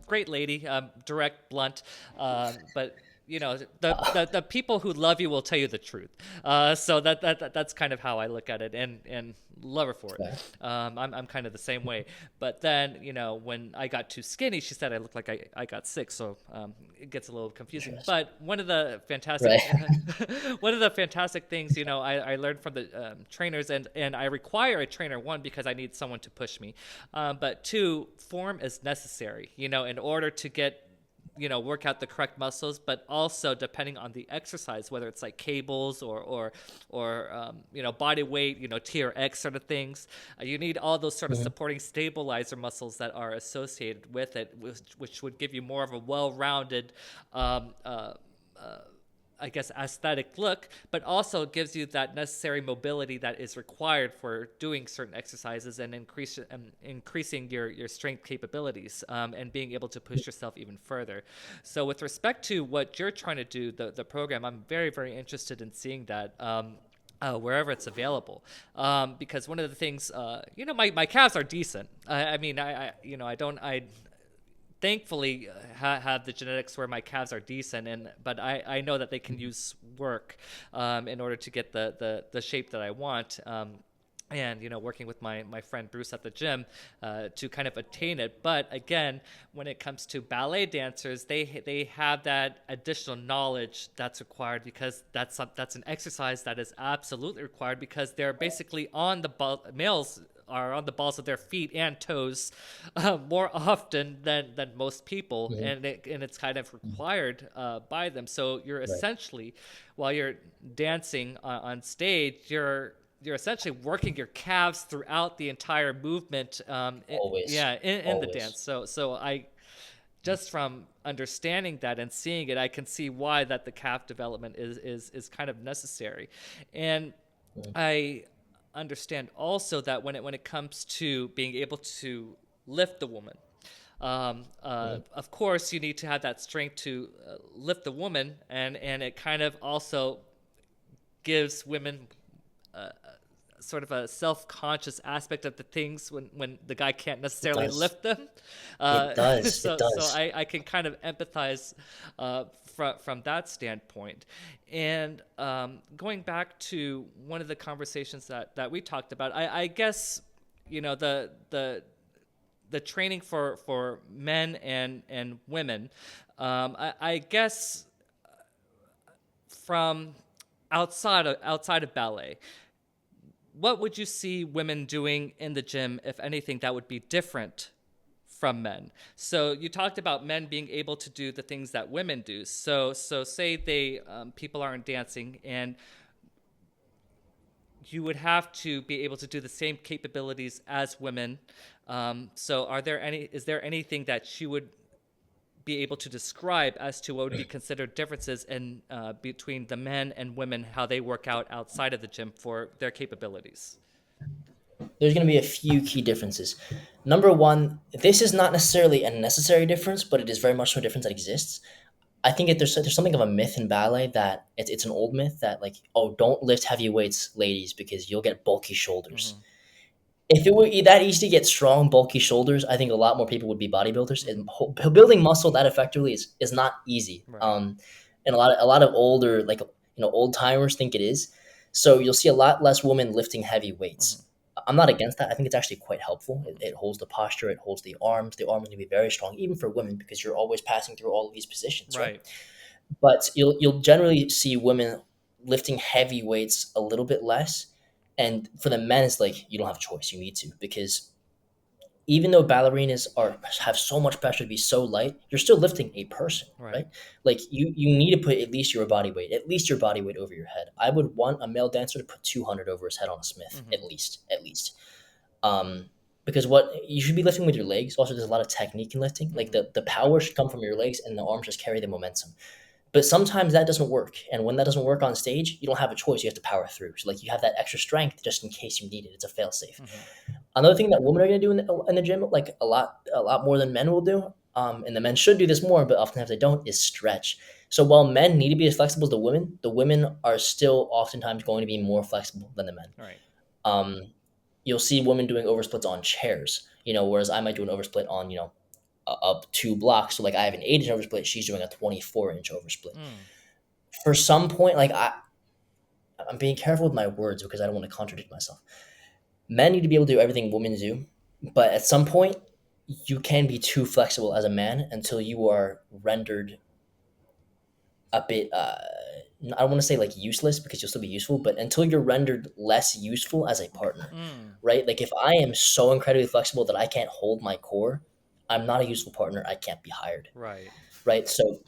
great lady, direct, blunt, but the people who love you will tell you the truth. So that's kind of how I look at it, and love her for it. Fair. I'm kind of the same way. But then when I got too skinny, she said I looked like I got sick. So it gets a little confusing. Interesting. But one of the fantastic Right. one of the fantastic things I learned from the trainers, and I require a trainer, one, because I need someone to push me, but two, form is necessary in order to get work out the correct muscles, but also depending on the exercise, whether it's like cables or body weight, TRX sort of things. You need all those sort of Mhm. supporting stabilizer muscles that are associated with it, which would give you more of a well-rounded um, uh, I guess, aesthetic look, but also gives you that necessary mobility that is required for doing certain exercises and increasing your strength capabilities, and being able to push yourself even further. So with respect to what you're trying to do, the program, I'm very, very interested in seeing that. Wherever it's available, because one of the things, my calves are decent. I mean, I don't, I thankfully have the genetics where my calves are decent, but I know that they can use work in order to get the shape that I want. And working with my friend Bruce at the gym to kind of attain it. But again, when it comes to ballet dancers, they have that additional knowledge that's required, because that's an exercise that is absolutely required, because they're basically on the males are on the balls of their feet and toes more often than most people, Mhm. and it's kind of required by them. So you're Right. essentially, while you're dancing on stage, you're you're essentially working your calves throughout the entire movement. Always, In the always. dance. So I just from understanding that and seeing it, I can see why that the calf development is kind of necessary, and Mm. I understand also that when it comes to being able to lift the woman, Mm. of course you need to have that strength to lift the woman, and it kind of also gives women sort of a self-conscious aspect of the things when the guy can't It necessarily does. lift them. It does. It So does. I can kind of empathize from that standpoint. And going back to one of the conversations that we talked about, I guess the training for men and women, I guess from outside of ballet, what would you see women doing in the gym, if anything, that would be different from men? So you talked about men being able to do the things that women do. So say they people aren't dancing, and you would have to be able to do the same capabilities as women. So is there anything that you would be able to describe as to what would be considered differences in between the men and women, how they work out outside of the gym for their capabilities? There's going to be a few key differences. Number one, this is not necessarily a necessary difference, but it is very much so a difference that exists. I think there's something of a myth in ballet that it's an old myth that, like, oh, don't lift heavy weights, ladies, because you'll get bulky shoulders. Mm-hmm. If it were that easy to get strong, bulky shoulders, I think a lot more people would be bodybuilders. Mm-hmm. And building muscle that effectively is not easy. Right. And a lot of older, like, old timers think it is. So you'll see a lot less women lifting heavy Mm-hmm. weights. I'm not against that. I think it's actually quite helpful. It holds the posture. It holds the arms. The arms need to be very strong, even for women, because you're always passing through all of these positions, right? Right. But you'll generally see women lifting heavy weights a little bit less. And for the men, it's like you don't have a choice. You need to, because even though ballerinas have so much pressure to be so light, you're still lifting a person, Right. right? Like you need to put at least your body weight over your head. I would want a male dancer to put 200 over his head on a Smith, Mm-hmm. at least. Um, because what you should be lifting with your legs. Also, there's a lot of technique in lifting. Like Mm-hmm. the power should come from your legs, and the arms just carry the momentum. But sometimes that doesn't work, and when that doesn't work on stage, you don't have a choice. You have to power through. So, like, you have that extra strength just in case you need it. It's a fail safe. Mm-hmm. Another thing that women are going to do in the gym, like a lot more than men will do, and the men should do this more, but oftentimes they don't, is stretch. So while men need to be as flexible as the women are still oftentimes going to be more flexible than the men. Right. Um, you'll see women doing oversplits on chairs, whereas I might do an oversplit on, up 2 blocks. So, like, I have an 8-inch oversplit, she's doing a 24-inch oversplit. Mm. For some point, like, I'm being careful with my words because I don't want to contradict myself. Men need to be able to do everything women do, but at some point, you can be too flexible as a man until you are rendered a bit. I don't want to say like useless, because you'll still be useful, but until you're rendered less useful as a partner, Mm. right? Like, if I am so incredibly flexible that I can't hold my core, I'm not a useful partner. I can't be hired, Right. right? So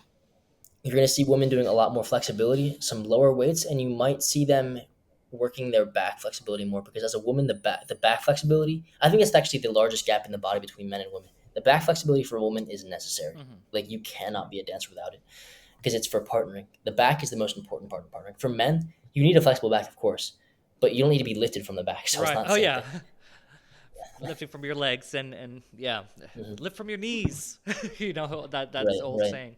you're going to see women doing a lot more flexibility, some lower weights, and you might see them working their back flexibility more, because as a woman, the back flexibility, I think it's actually the largest gap in the body between men and women. The back flexibility for a woman is necessary. Mm-hmm. Like, you cannot be a dancer without it, because it's for partnering. The back is the most important part of partnering. For men, you need a flexible back, of course, but you don't need to be lifted from the back, so it's Right. not the Oh same yeah. thing. Lifting from your legs and yeah, Mhm. lift from your knees. That's Right, old right, saying.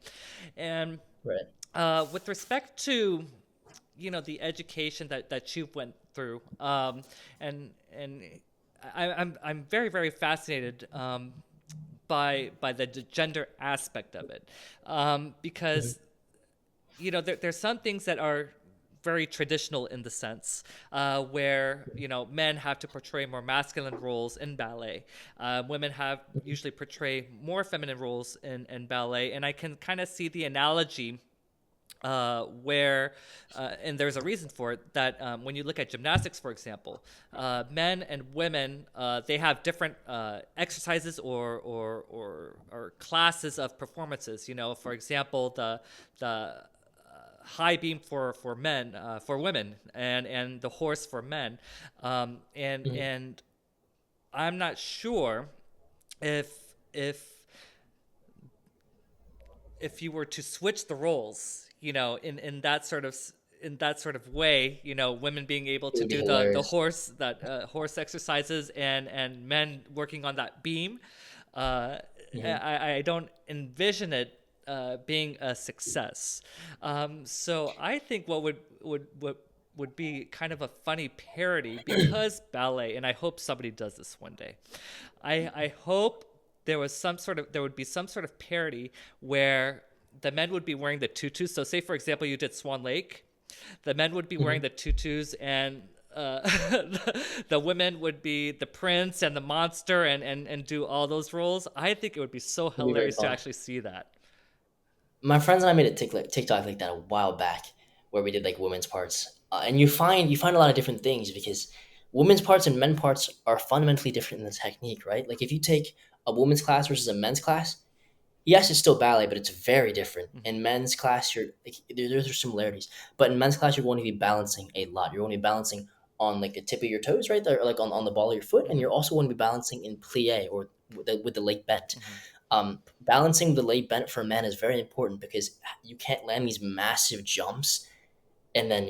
And right. with respect to the education that you went through, and I'm very very fascinated by the gender aspect of it, Mhm. because there's some things that are very traditional in the sense where men have to portray more masculine roles in ballet. Women have usually portray more feminine roles in ballet, and I can kind of see the analogy where, and there's a reason for it, that when you look at gymnastics, for example, men and women, they have different exercises or classes of performances. For example, the high beam for men, for women, and the horse for men, Mhm. and I'm not sure if if if you were to switch the roles, in that sort of way, women being able It to would be do the hilarious. horse exercises, and men working on that beam, uh, Hmm. I don't envision it being a success. So I think what would be kind of a funny parody, because ballet, and I hope somebody does this one day. I hope there would be some sort of parody where the men would be wearing the tutus. So say for example you did Swan Lake, the men would be wearing Hmm. the tutus, and the women would be the prince and the monster, and do all those roles. I think it would be so It'd be very hilarious to fun. actually see that. My friends and I made a TikTok like that a while back, where we did like women's parts, and you find a lot of different things because women's parts and men parts are fundamentally different in the technique, right? Like if you take a women's class versus a men's class, yes, it's still ballet, but it's very different. Mm-hmm. In men's class, you're like, there's similarities, but in men's class, you're going to be balancing a lot. You're going to be balancing on like the tip of your toes, right there, like on the ball of your foot, and Mm-hmm. you're also going to be balancing in plie or with the leg bent. Mm-hmm. Balancing the leg bent for men is very important because you can't land these massive jumps and then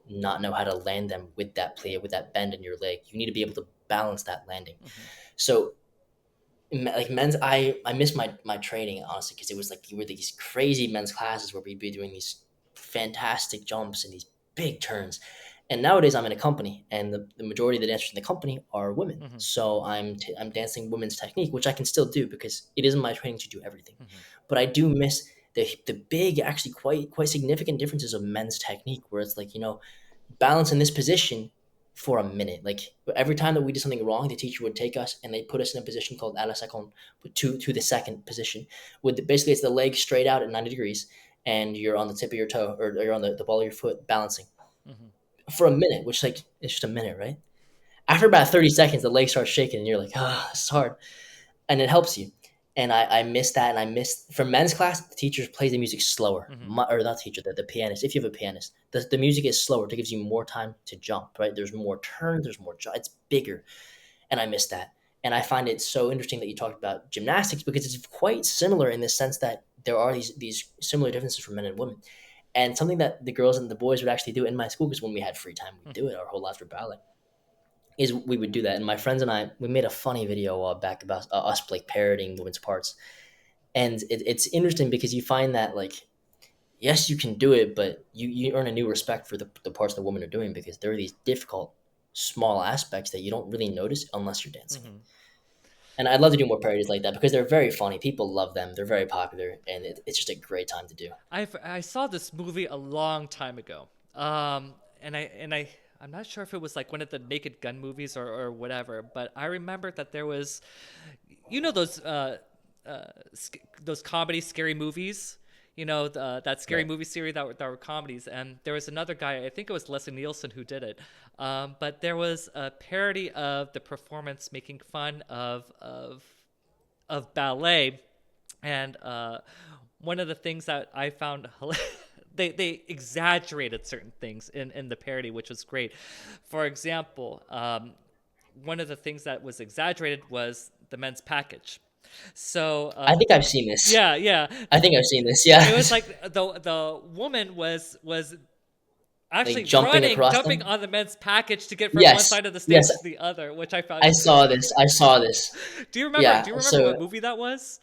not know how to land them with that plie with that bend in your leg. You need to be able to balance that landing. Mm-hmm. So like men's, I miss my training honestly because it was like you were these crazy men's classes where we'd be doing these fantastic jumps and these big turns. And nowadays I'm in a company and the majority of the dancers in the company are women, Mm-hmm. so I'm dancing women's technique, which I can still do because it isn't my training to do everything. Mm-hmm. But I do miss the big, actually quite significant differences of men's technique, where it's like balance in this position for a minute. Like every time that we did something wrong, the teacher would take us and they put us in a position called a la seconde, to the second position. With basically it's the leg straight out at 90 degrees, and you're on the tip of your toe, or you're on the ball of your foot balancing Mm-hmm. for a minute, which like it's just a minute, right? After about 30 seconds, the leg starts shaking and you're like, ah, this is hard, and it helps you. And I miss that, and I miss for men's class. The teacher plays the music slower, Mm-hmm. or not teacher, the pianist. If you have a pianist, the music is slower. It gives you more time to jump. Right, there's more turns, there's more jump. It's bigger, and I miss that. And I find it so interesting that you talked about gymnastics because it's quite similar in the sense that there are these similar differences for men and women. And something that the girls and the boys would actually do in my school, because when we had free time, we'd do it our whole lives for ballet, is we would do that. And my friends and I, we made a funny video back about us like parodying women's parts. And it's interesting because you find that like, yes, you can do it, but you earn a new respect for the parts the women are doing because there are these difficult small aspects that you don't really notice unless you're dancing. Mm-hmm. And I'd love to do more parodies like that because they're very funny. People love them. They're very popular, and it's just a great time to do. I saw this movie a long time ago. I'm not sure if it was like one of the Naked Gun movies, or whatever, but I remember that there was, those those comedy scary movies, that scary Right. movie series that were comedies, and there was another guy, I think it was Leslie Nielsen, who did it. But there was a parody of the performance making fun of ballet, and one of the things that I found they exaggerated certain things in the parody, which was great. For example, one of the things that was exaggerated was the men's package. So I think I've seen this. yeah, yeah, I think I've seen this. Yeah, it was like the woman was like actually jumping across jumping them. on the men's package to get from one Yes, side of the yes, stage to the other, which I found. I saw this. I saw this. Do you remember? Yeah. Do you remember So what movie that was?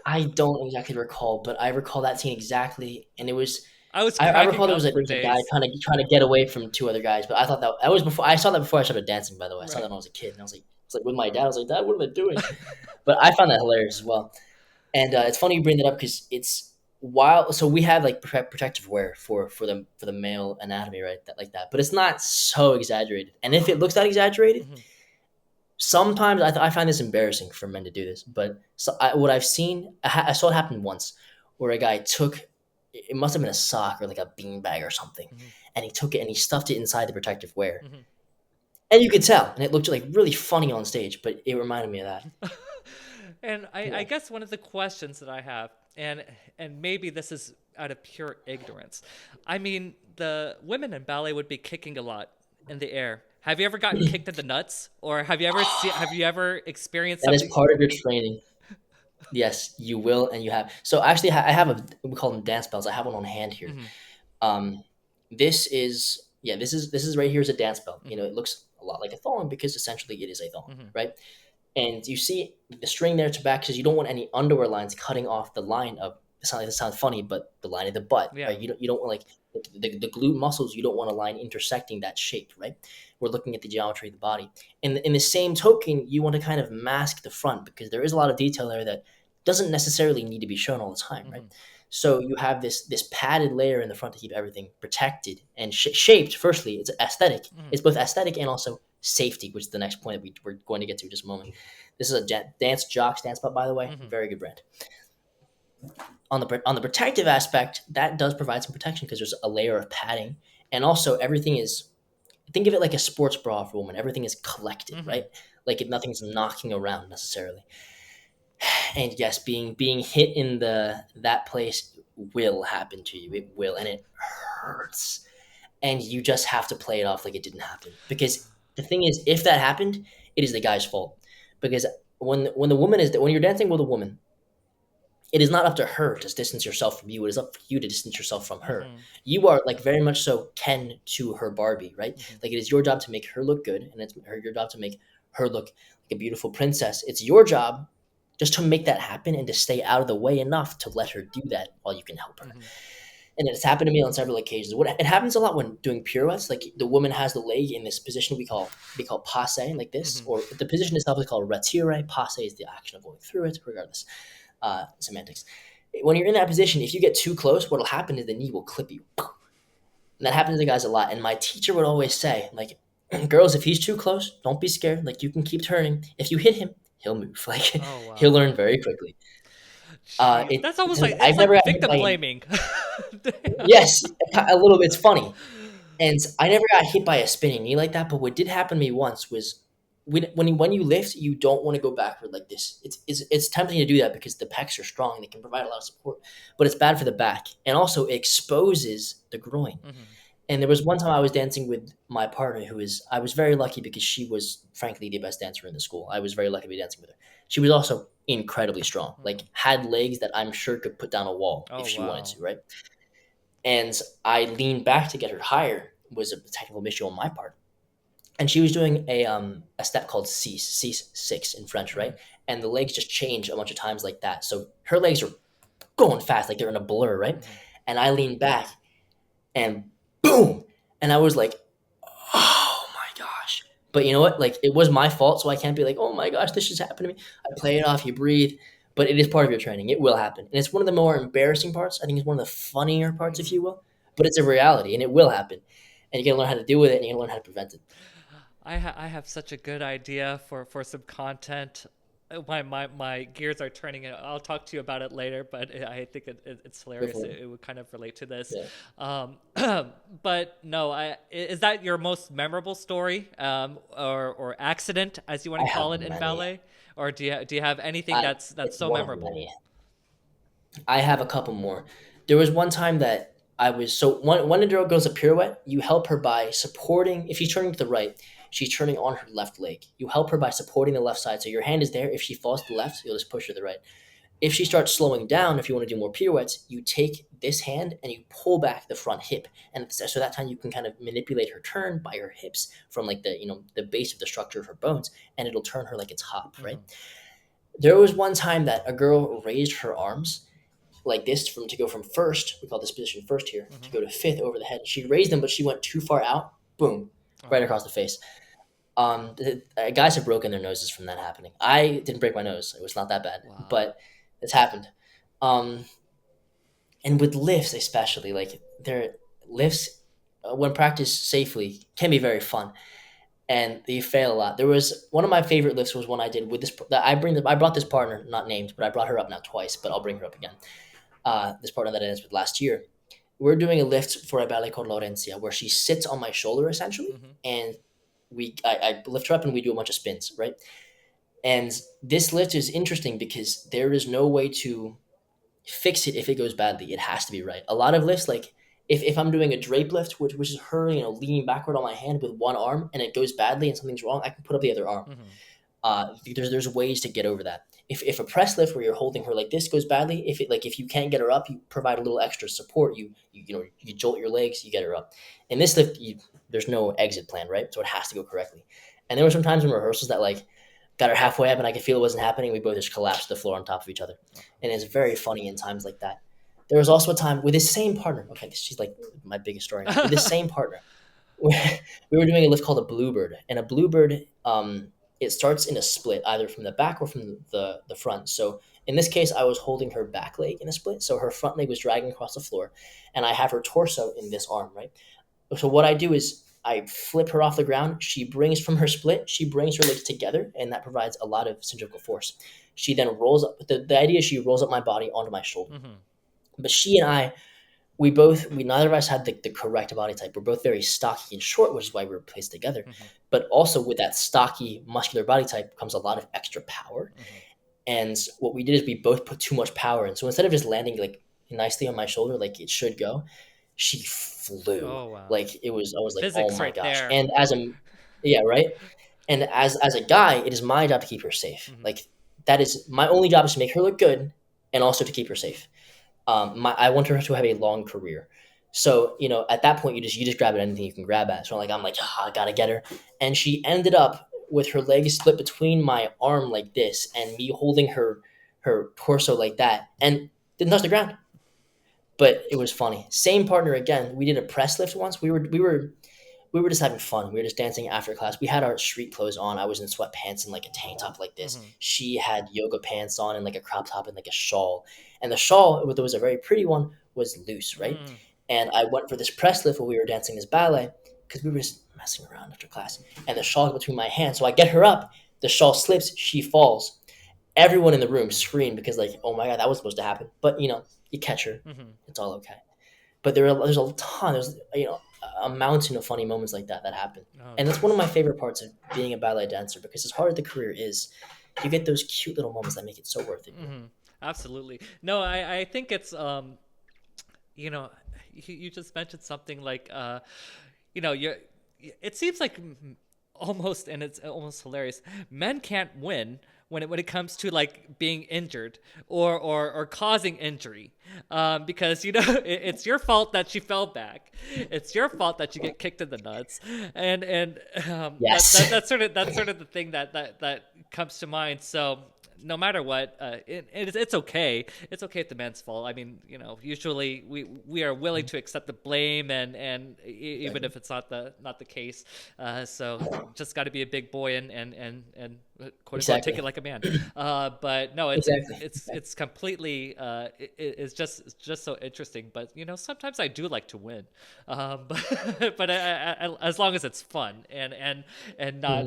I don't exactly recall, but I recall that scene exactly, and it was. I was I recall cracking there up was a for there was a guy days. trying to get away from two other guys, but I thought that was before I saw that before I started dancing. By the way, I saw that Right. when I was a kid, and I was like with my dad. I was like, Dad, what am I doing? But I found that hilarious as well. And it's funny you bring that up because it's while so we have like protective wear for the male anatomy, right? That like that, but it's not so exaggerated. And if it looks that exaggerated, Hmm. sometimes I find this embarrassing for men to do this. But what I've seen, I saw it happen once, where a guy took it must have been a sock or like a bean bag or something, Hmm. and he took it and he stuffed it inside the protective wear, Hmm. and you could tell, and it looked like really funny on stage, but it reminded me of that. And I Yeah. guess one of the questions that I have, and maybe this is out of pure ignorance. I mean, the women in ballet would be kicking a lot in the air. Have you ever gotten kicked in the nuts, or have you ever experienced That is something? part of your training. Yes, you will, and you have. So actually, I have a we call them dance bells. I have one on hand here. Hmm. Um, this is yeah, this is right here is a dance bell. You know, Hmm. it looks a lot like a thong because essentially it is a thong, Hmm. right? And you see the string there to back because you don't want any underwear lines cutting off the line of. It sounds funny, but the line of the butt, Yeah. right? You don't want like the glute muscles. You don't want a line intersecting that shape, right? We're looking at the geometry of the body. And in the same token, you want to kind of mask the front because there is a lot of detail there that doesn't necessarily need to be shown all the time, right? Hmm. So you have this padded layer in the front to keep everything protected and shaped. Firstly, it's aesthetic. Hmm. It's both aesthetic and also safety, which is the next point that we're going to get to in just a moment. This is a dance jocks dance belt, by the way, Hmm. very good brand. On the protective aspect, that does provide some protection because there's a layer of padding, and also everything is. Think of it like a sports bra for a woman. Everything is collected, Hmm. right? Like nothing's knocking around necessarily. And yes, being hit in the that place will happen to you. It will, and it hurts. And you just have to play it off like it didn't happen. Because the thing is, if that happened, it is the guy's fault. Because when the woman is when you're dancing with a woman, it is not up to her to distance yourself from you. It is up for you to distance yourself from her. Hmm. You are like very much so Ken to her Barbie, right? Hmm. Like it is your job to make her look good, and your job to make her look like a beautiful princess. It's your job just to make that happen and to stay out of the way enough to let her do that while you can help her. Hmm. And it's happened to me on several occasions. What it happens a lot when doing pirouettes, like the woman has the leg in this position we call passe, like this, Hmm. or the position itself is called retire. Passe is the action of going through it, regardless. Semantics. When you're in that position, if you get too close, what'll happen is the knee will clip you. And that happens to guys a lot. And my teacher would always say, like, girls, if he's too close, don't be scared. Like you can keep turning. If you hit him, he'll move. Like Oh he'll wow. learn very quickly. Jeez, that's almost like I've it's never like got hit victim by blaming. yes, a little bit. It's funny. And I never got hit by a spinning knee like that, but what did happen to me once was when you lift, you don't want to go backward like this. It's tempting to do that because the pecs are strong; they can provide a lot of support, but it's bad for the back and also exposes the groin. Hmm. And there was one time I was dancing with my partner I was very lucky because she was frankly the best dancer in the school. I was very lucky to be dancing with her. She was also incredibly strong, like Hmm. had legs that I'm sure could put down a wall Oh if she wanted wow. to, right? And I leaned back to get her higher was a technical issue on my part. And she was doing a step called cease 6 in French, Hmm. right? And the legs just change a bunch of times like that. So her legs are going fast, like they're in a blur, right? Hmm. And I leaned back and boom, and I was like, oh my gosh. But you know what? Like it was my fault, so I can't be like, oh my gosh, this just happened to me. I play it off, you breathe. But it is part of your training. It will happen. And it's one of the more embarrassing parts. I think it's one of the funnier parts, if Hmm. you will. But it's a reality and it will happen. And you gotta learn how to deal with it and you gotta learn how to prevent it. I have such a good idea for some content. My gears are turning. I'll talk to you about it later, but I think it's Go hilarious. for it. It would kind of relate to this. Yeah. Um, but no, is that your most memorable story, or accident, as you want I to have call it in many. ballet, or do you have anything that's It's so one of memorable? many. I have a couple more. There was one time that I was so when a girl goes a pirouette, you help her by supporting. If she's turning to the right, she's turning on her left leg. You help her by supporting the left side. So your hand is there. If she falls to the left, you'll just push her to the right. If she starts slowing down, if you want to do more pirouettes, you take this hand and you pull back the front hip, and so that time you can kind of manipulate her turn by her hips from like the base of the structure of her bones, and it'll turn her like it's hop, right? Hmm. There was one time that a girl raised her arms like this to go from first, we call this position first here, to Hmm. go to fifth over the head. She raised them, but she went too far out. Boom, right Oh across the face. Guys have broken their noses from that happening. I didn't break my nose; it was not that bad, wow. but it's happened. Um, and with lifts, especially, like their lifts, when practiced safely, can be very fun, and they fail a lot. There was one of my favorite lifts was one I did with this. That I brought this partner, not named, but I brought her up now twice, but I'll bring her up again. This partner that I danced with last year, we're doing a lift for a ballet called Laurencia, where she sits on my shoulder essentially, Hmm. and I lift her up and we do a bunch of spins, right? And this lift is interesting because there is no way to fix it if it goes badly. It has to be right. A lot of lifts, like if I'm doing a drape lift, which is her, leaning backward on my hand with one arm, and it goes badly and something's wrong, I can put up the other arm. Mm-hmm. There's ways to get over that. If a press lift where you're holding her like this goes badly, if you can't get her up, you provide a little extra support. You jolt your legs, you get her up. In this lift, there's no exit plan, right? So it has to go correctly. And there were some times in rehearsals that like got her halfway up and I could feel it wasn't happening. We both just collapsed to the floor on top of each other, and it's very funny in times like that. There was also a time with this same partner. Okay, she's like my biggest story. With this same partner, we were doing a lift called a bluebird, and a bluebird, it starts in a split either from the back or from the front. So in this case, I was holding her back leg in a split, so her front leg was dragging across the floor, and I have her torso in this arm, right? So what I do is I flip her off the ground. She brings from her split, she brings her legs together, and that provides a lot of centrifugal force. She then rolls up. The idea is she rolls up my body onto my shoulder. Mm-hmm. But she and I, we neither of us had the correct body type. We're both very stocky and short, which is why we were placed together. Mm-hmm. But also with that stocky, muscular body type comes a lot of extra power. Mm-hmm. And what we did is we both put too much power in. So instead of just landing like nicely on my shoulder like it should go, she flew. Oh wow. Like I was like, Physics oh my right gosh. there. And yeah, right. And as a guy, it is my job to keep her safe. Mm-hmm. Like that is my only job, is to make her look good and also to keep her safe. I want her to have a long career. So, at that point, you just grab at anything you can grab at. So I'm like, I gotta get her. And she ended up with her legs split between my arm like this and me holding her torso like that, and didn't touch the ground. But it was funny. Same partner again. We did a press lift once. We were just having fun. We were just dancing after class. We had our street clothes on. I was in sweatpants and like a tank top like this. Mm-hmm. She had yoga pants on and like a crop top and like a shawl. And the shawl, there was a very pretty one, was loose, right? Mm. And I went for this press lift while we were dancing this ballet because we were just messing around after class. And the shawl got between my hands. So I get her up. The shawl slips. She falls. Everyone in the room screamed because like, oh my God, that was supposed to happen. But, you catch her. Mm-hmm. It's all okay. But there's a ton. There's, a mountain of funny moments like that happen. Oh, And that's one of my favorite parts of being a ballet dancer, because as hard as the career is, you get those cute little moments that make it so worth it. Mm-hmm. Absolutely. No, I think it's you just mentioned something like you're it seems like almost, and it's almost hilarious, men can't win when it comes to like being injured or causing injury, because it's your fault that she fell back, it's your fault that you get kicked in the nuts, and Yes. that's sort of the thing that comes to mind. So no matter what, it's okay. It's okay if the man's fault. I mean, usually we are willing to accept the blame, and even if it's not the case. So just got to be a big boy and quote unquote take it like a man. But no, Exactly. it's completely it's just so interesting. But sometimes I do like to win, but as long as it's fun and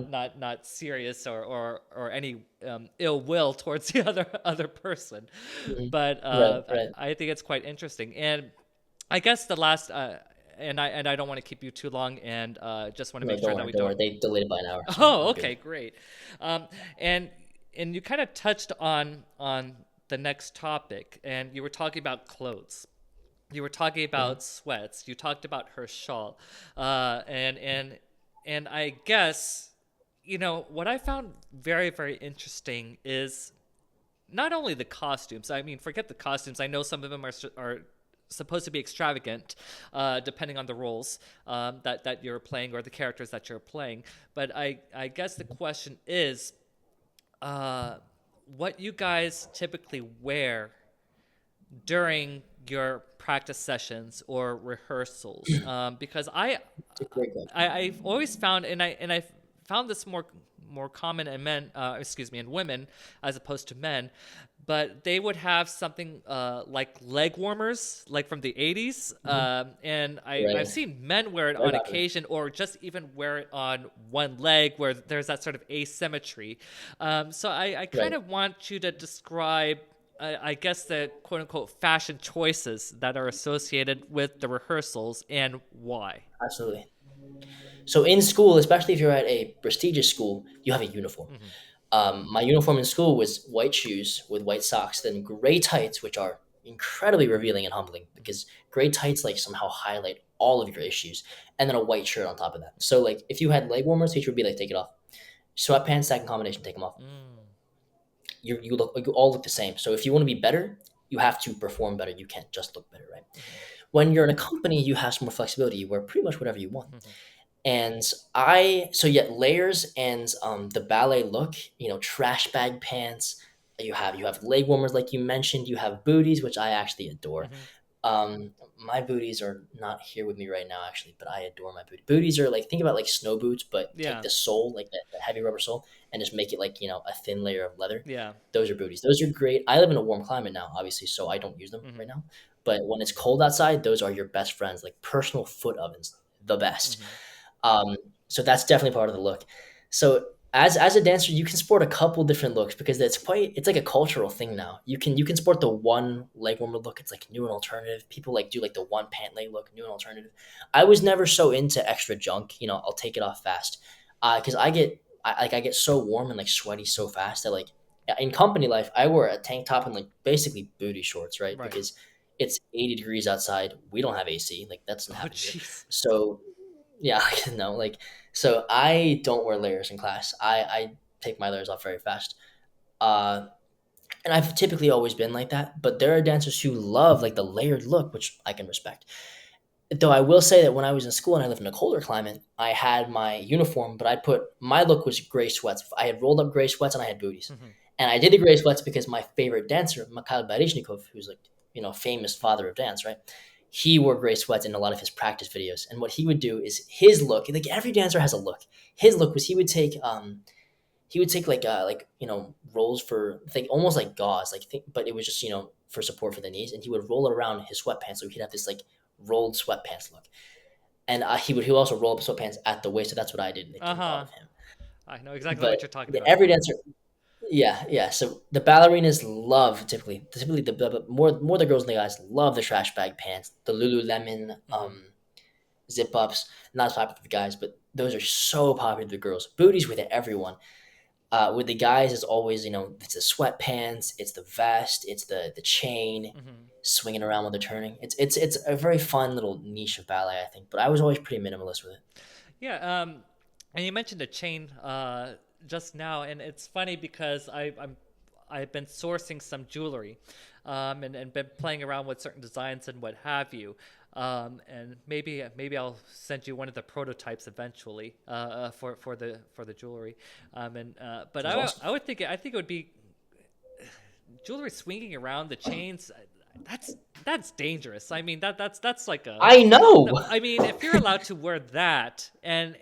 not serious or any ill will towards the other person. Mhm. But Right. I think it's quite interesting. And I guess the last and I don't want to keep you too long, and just want to No, make sure that we don't. They delayed it by an hour. So Oh, we're okay, good. great. And you kind of touched on the next topic, and you were talking about clothes. You were talking about sweats. You talked about her shawl, and I guess what I found very, very interesting is not only the costumes. I mean, forget the costumes. I know some of them are supposed to be extravagant, depending on the roles that you're playing or the characters that you're playing. But I guess the question is, what you guys typically wear during your practice sessions or rehearsals, because It's a great question. I've always found, and I found this more common in men, in women as opposed to men, but they would have something like leg warmers, like from the 80s, and I've Right. seen men wear it Very on popular. occasion, or just even wear it on one leg where there's that sort of asymmetry. So I kind Right. of want you to describe, I guess, the quote unquote fashion choices that are associated with the rehearsals and why. Absolutely. So in school, especially if you're at a prestigious school, you have a uniform. Mm-hmm. My uniform in school was white shoes with white socks, then gray tights, which are incredibly revealing and humbling because gray tights like somehow highlight all of your issues, and then a white shirt on top of that. So like if you had leg warmers, teacher would be like, take it off. Sweatpants, second combination, take them off. Mm. You all look the same. So if you want to be better, you have to perform better. You can't just look better, right? Mhm. When you're in a company, you have some more flexibility. You wear pretty much whatever you want. Mhm. And so yet layers and the ballet look, trash bag pants. You have leg warmers like you mentioned. You have booties, which I actually adore. Mhm. My booties are not here with me right now, actually, but I adore my booties. Booties are like, think about like snow boots, but take Yeah. the sole, like the heavy rubber sole, and just make it like a thin layer of leather. Yeah. Those are booties. Those are great. I live in a warm climate now, obviously, so I don't use them right Mhm. now. But when it's cold outside, those are your best friends, like personal foot ovens, the best. Mhm. So that's definitely part of the look. So as a dancer, you can sport a couple different looks because it's like a cultural thing now. You can sport the one leg warmer look. It's like new and alternative. People like do like the one pant leg look, new and alternative. I was never so into extra junk. I'll take it off fast because I get so warm and like sweaty so fast that like in company life I wear a tank top and like basically booty shorts, right? Right. Because it's 80 degrees outside. We don't have AC. Like that doesn't Oh, happen here. jeez. So yeah, no, like so I don't wear layers in class. I take my layers off very fast. Uh, and I've typically always been like that. But there are dancers who love like the layered look, which I can respect. Though I will say that when I was in school and I lived in a colder climate, I had my uniform, but my look was gray sweats. I had rolled up gray sweats and I had booties. Mhm. And I did the gray sweats because my favorite dancer, Mikhail Baryshnikov, who's like, famous father of dance, right? He wore gray sweats in a lot of his practice videos. And what he would do is his look, like every dancer has a look. His look was he would take rolls for think almost like gauze, but it was just for support for the knees, and he would roll it around his sweatpants so he'd have this like rolled sweatpants look. And he would also roll up sweatpants at the waist, so that's what I did. It thought Uh-huh. of him. I know exactly But what you're talking yeah, about. every dancer, yeah, yeah. So the ballerinas love typically the more the girls than the guys love the trash bag pants, the Lululemon Mhm. zip ups. Not as popular with the guys, but those are so popular with the girls. Booties with everyone. With the guys, it's always it's the sweatpants, it's the vest, it's the chain, Mhm. swinging around while they're turning. It's a very fun little niche of ballet, I think. But I was always pretty minimalist with it. Yeah, and you mentioned the chain just now, and it's funny because I've been sourcing some jewelry, and been playing around with certain designs and what have you. And maybe I'll send you one of the prototypes eventually for the jewelry. But That's awesome. I think it would be jewelry swinging around the chains. That's dangerous. I mean that's like a I know. no, I mean, if you're allowed to wear that, and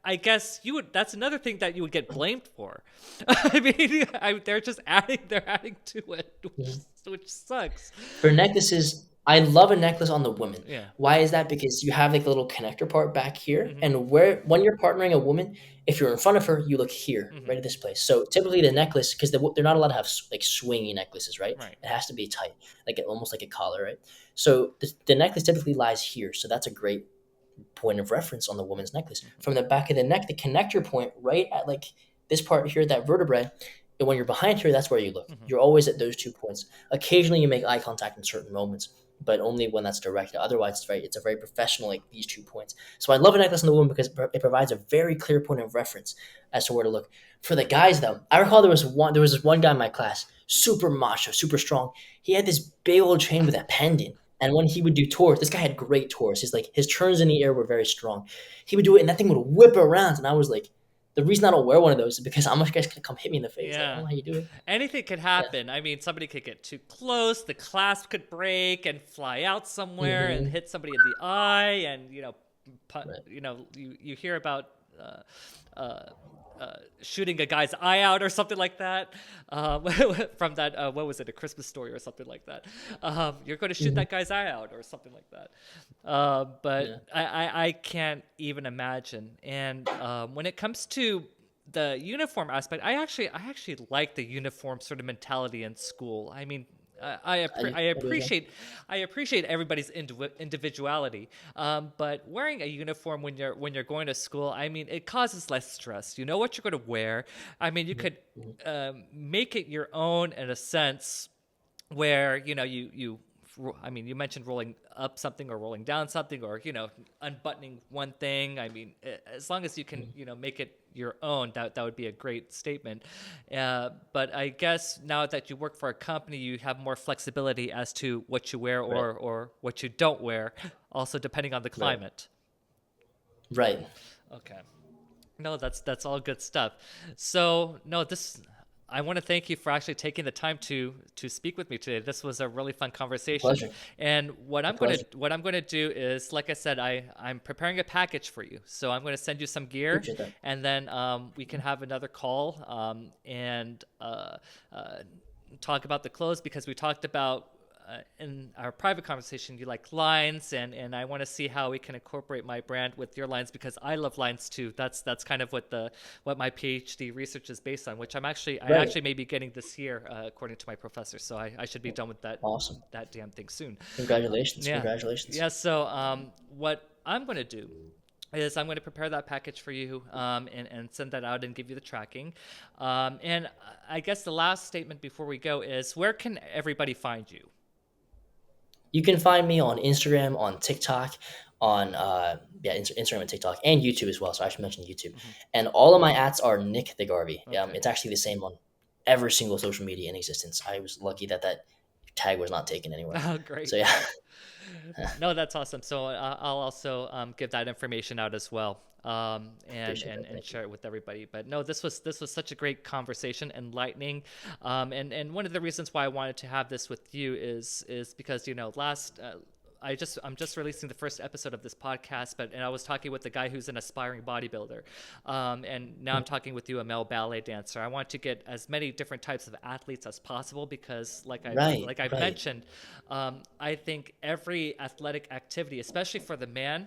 I guess you would. That's another thing that you would get blamed for. I mean, they're adding to it, which sucks. For necklaces, I love a necklace on the woman. Yeah. Why is that? Because you have like the little connector part back here, Hmm. and when you're partnering a woman, if you're in front of her, you look here, Hmm. right at this place. So typically the necklace, because they're not allowed to have like swingy necklaces, right? Right. It has to be tight, almost like a collar, right? So the necklace typically lies here. So that's a great point of reference on the woman's necklace. Hmm. From the back of the neck, the connector point right at like this part here, that vertebrae, and when you're behind here, that's where you look. Hmm. You're always at those 2 points. Occasionally you make eye contact in certain moments, but only when that's directed. Otherwise, it's a very professional, like these 2 points. So I love a necklace on the woman because it provides a very clear point of reference as to where to look. For the guys, though, I recall there was this one guy in my class, super macho, super strong. He had this big old chain with a pendant. And when he would do tours, this guy had great tours. His turns in the air were very strong. He would do it, and that thing would whip around. And I was like, the reason I don't wear one of those is because how much guys gonna come hit me in the face. Like, I don't Yeah. know how you do it. Anything could Yeah. happen. I mean, somebody could get too close, the clasp could break and fly out somewhere and Hmm. hit somebody in the eye, and Right. you hear about uh, shooting a guy's eye out or something like that, from that what was it, A Christmas Story or something like that. You're going to shoot Hmm. that guy's eye out or something like that. Yeah. But I can't even imagine. And when it comes to the uniform aspect, I actually like the uniform sort of mentality in school. I mean, I do as well. I appreciate everybody's individuality, but wearing a uniform when you're going to school, I mean, it causes less stress. You know what you're going to wear. I mean, you could Mhm. make it your own in a sense where I mean, you mentioned rolling up something or rolling down something, or unbuttoning one thing. I mean, as long as you can make it your own, that would be a great statement. But I guess now that you work for a company, you have more flexibility as to what you wear Right. or what you don't wear, also depending on the Right. climate. Right. Okay. No, that's all good stuff. So no, this I want to thank you for actually taking the time to speak with me today. This was a really fun conversation. Pleasure. And A pleasure. what I'm gonna do is, like I said, I'm preparing a package for you. So I'm going to send you some gear, Appreciate that. and then we can have another call and talk about the clothes, because we talked about in our private conversation, you like lines, and I want to see how we can incorporate my brand with your lines, because I love lines too. That's kind of what my PhD research is based on, which I Right. actually may be getting this year, according to my professor. So I should be done with Awesome. that damn thing soon. Congratulations. Yeah, Congratulations. yeah. So what I'm going to do is I'm going to prepare that package for you, and send that out and give you the tracking. And I guess the last statement before we go is, where can everybody find you? You can find me on Instagram, on TikTok, on Instagram and TikTok, and YouTube as well. So I should mention YouTube. Mhm. And all of my ads are Nick the Garvey. Okay. It's actually the same on every single social media in existence. I was lucky that that tag was not taken anywhere. Oh, great. So yeah. No, that's awesome. So I'll also give that information out as well, Appreciate that. and Thank you. share it with everybody. But no, this was such a great conversation, enlightening, and one of the reasons why I wanted to have this with you is because last. I'm just releasing the first episode of this podcast, and I was talking with a guy who's an aspiring bodybuilder, and now I'm talking with you, a male ballet dancer. I want to get as many different types of athletes as possible, because, Right. like I've Right. mentioned, I think every athletic activity, especially for the man,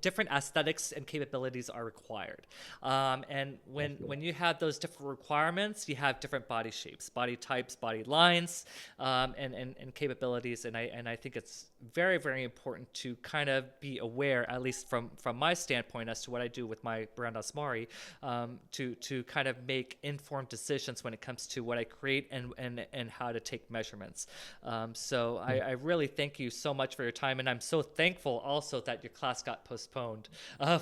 different aesthetics and capabilities are required. And when you have those different requirements, you have different body shapes, body types, body lines, and capabilities. And I think it's very, very important to kind of be aware, at least from my standpoint, as to what I do with my brand OSMARI, to kind of make informed decisions when it comes to what I create and how to take measurements. So I really thank you so much for your time, and I'm so thankful also that your class got postponed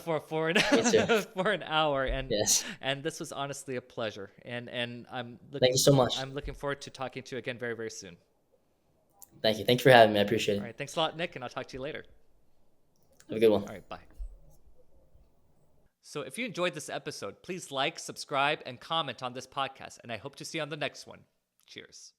for an Me too. for an hour, Yes. and this was honestly a pleasure, and Thank you so much. I'm looking forward to talking to you again very, very soon. Thank you. Thank you for having me. I appreciate All it. right, thanks a lot, Nick, and I'll talk to you later. Have a good one. All right, bye. So if you enjoyed this episode, please like, subscribe, and comment on this podcast, and I hope to see you on the next one. Cheers.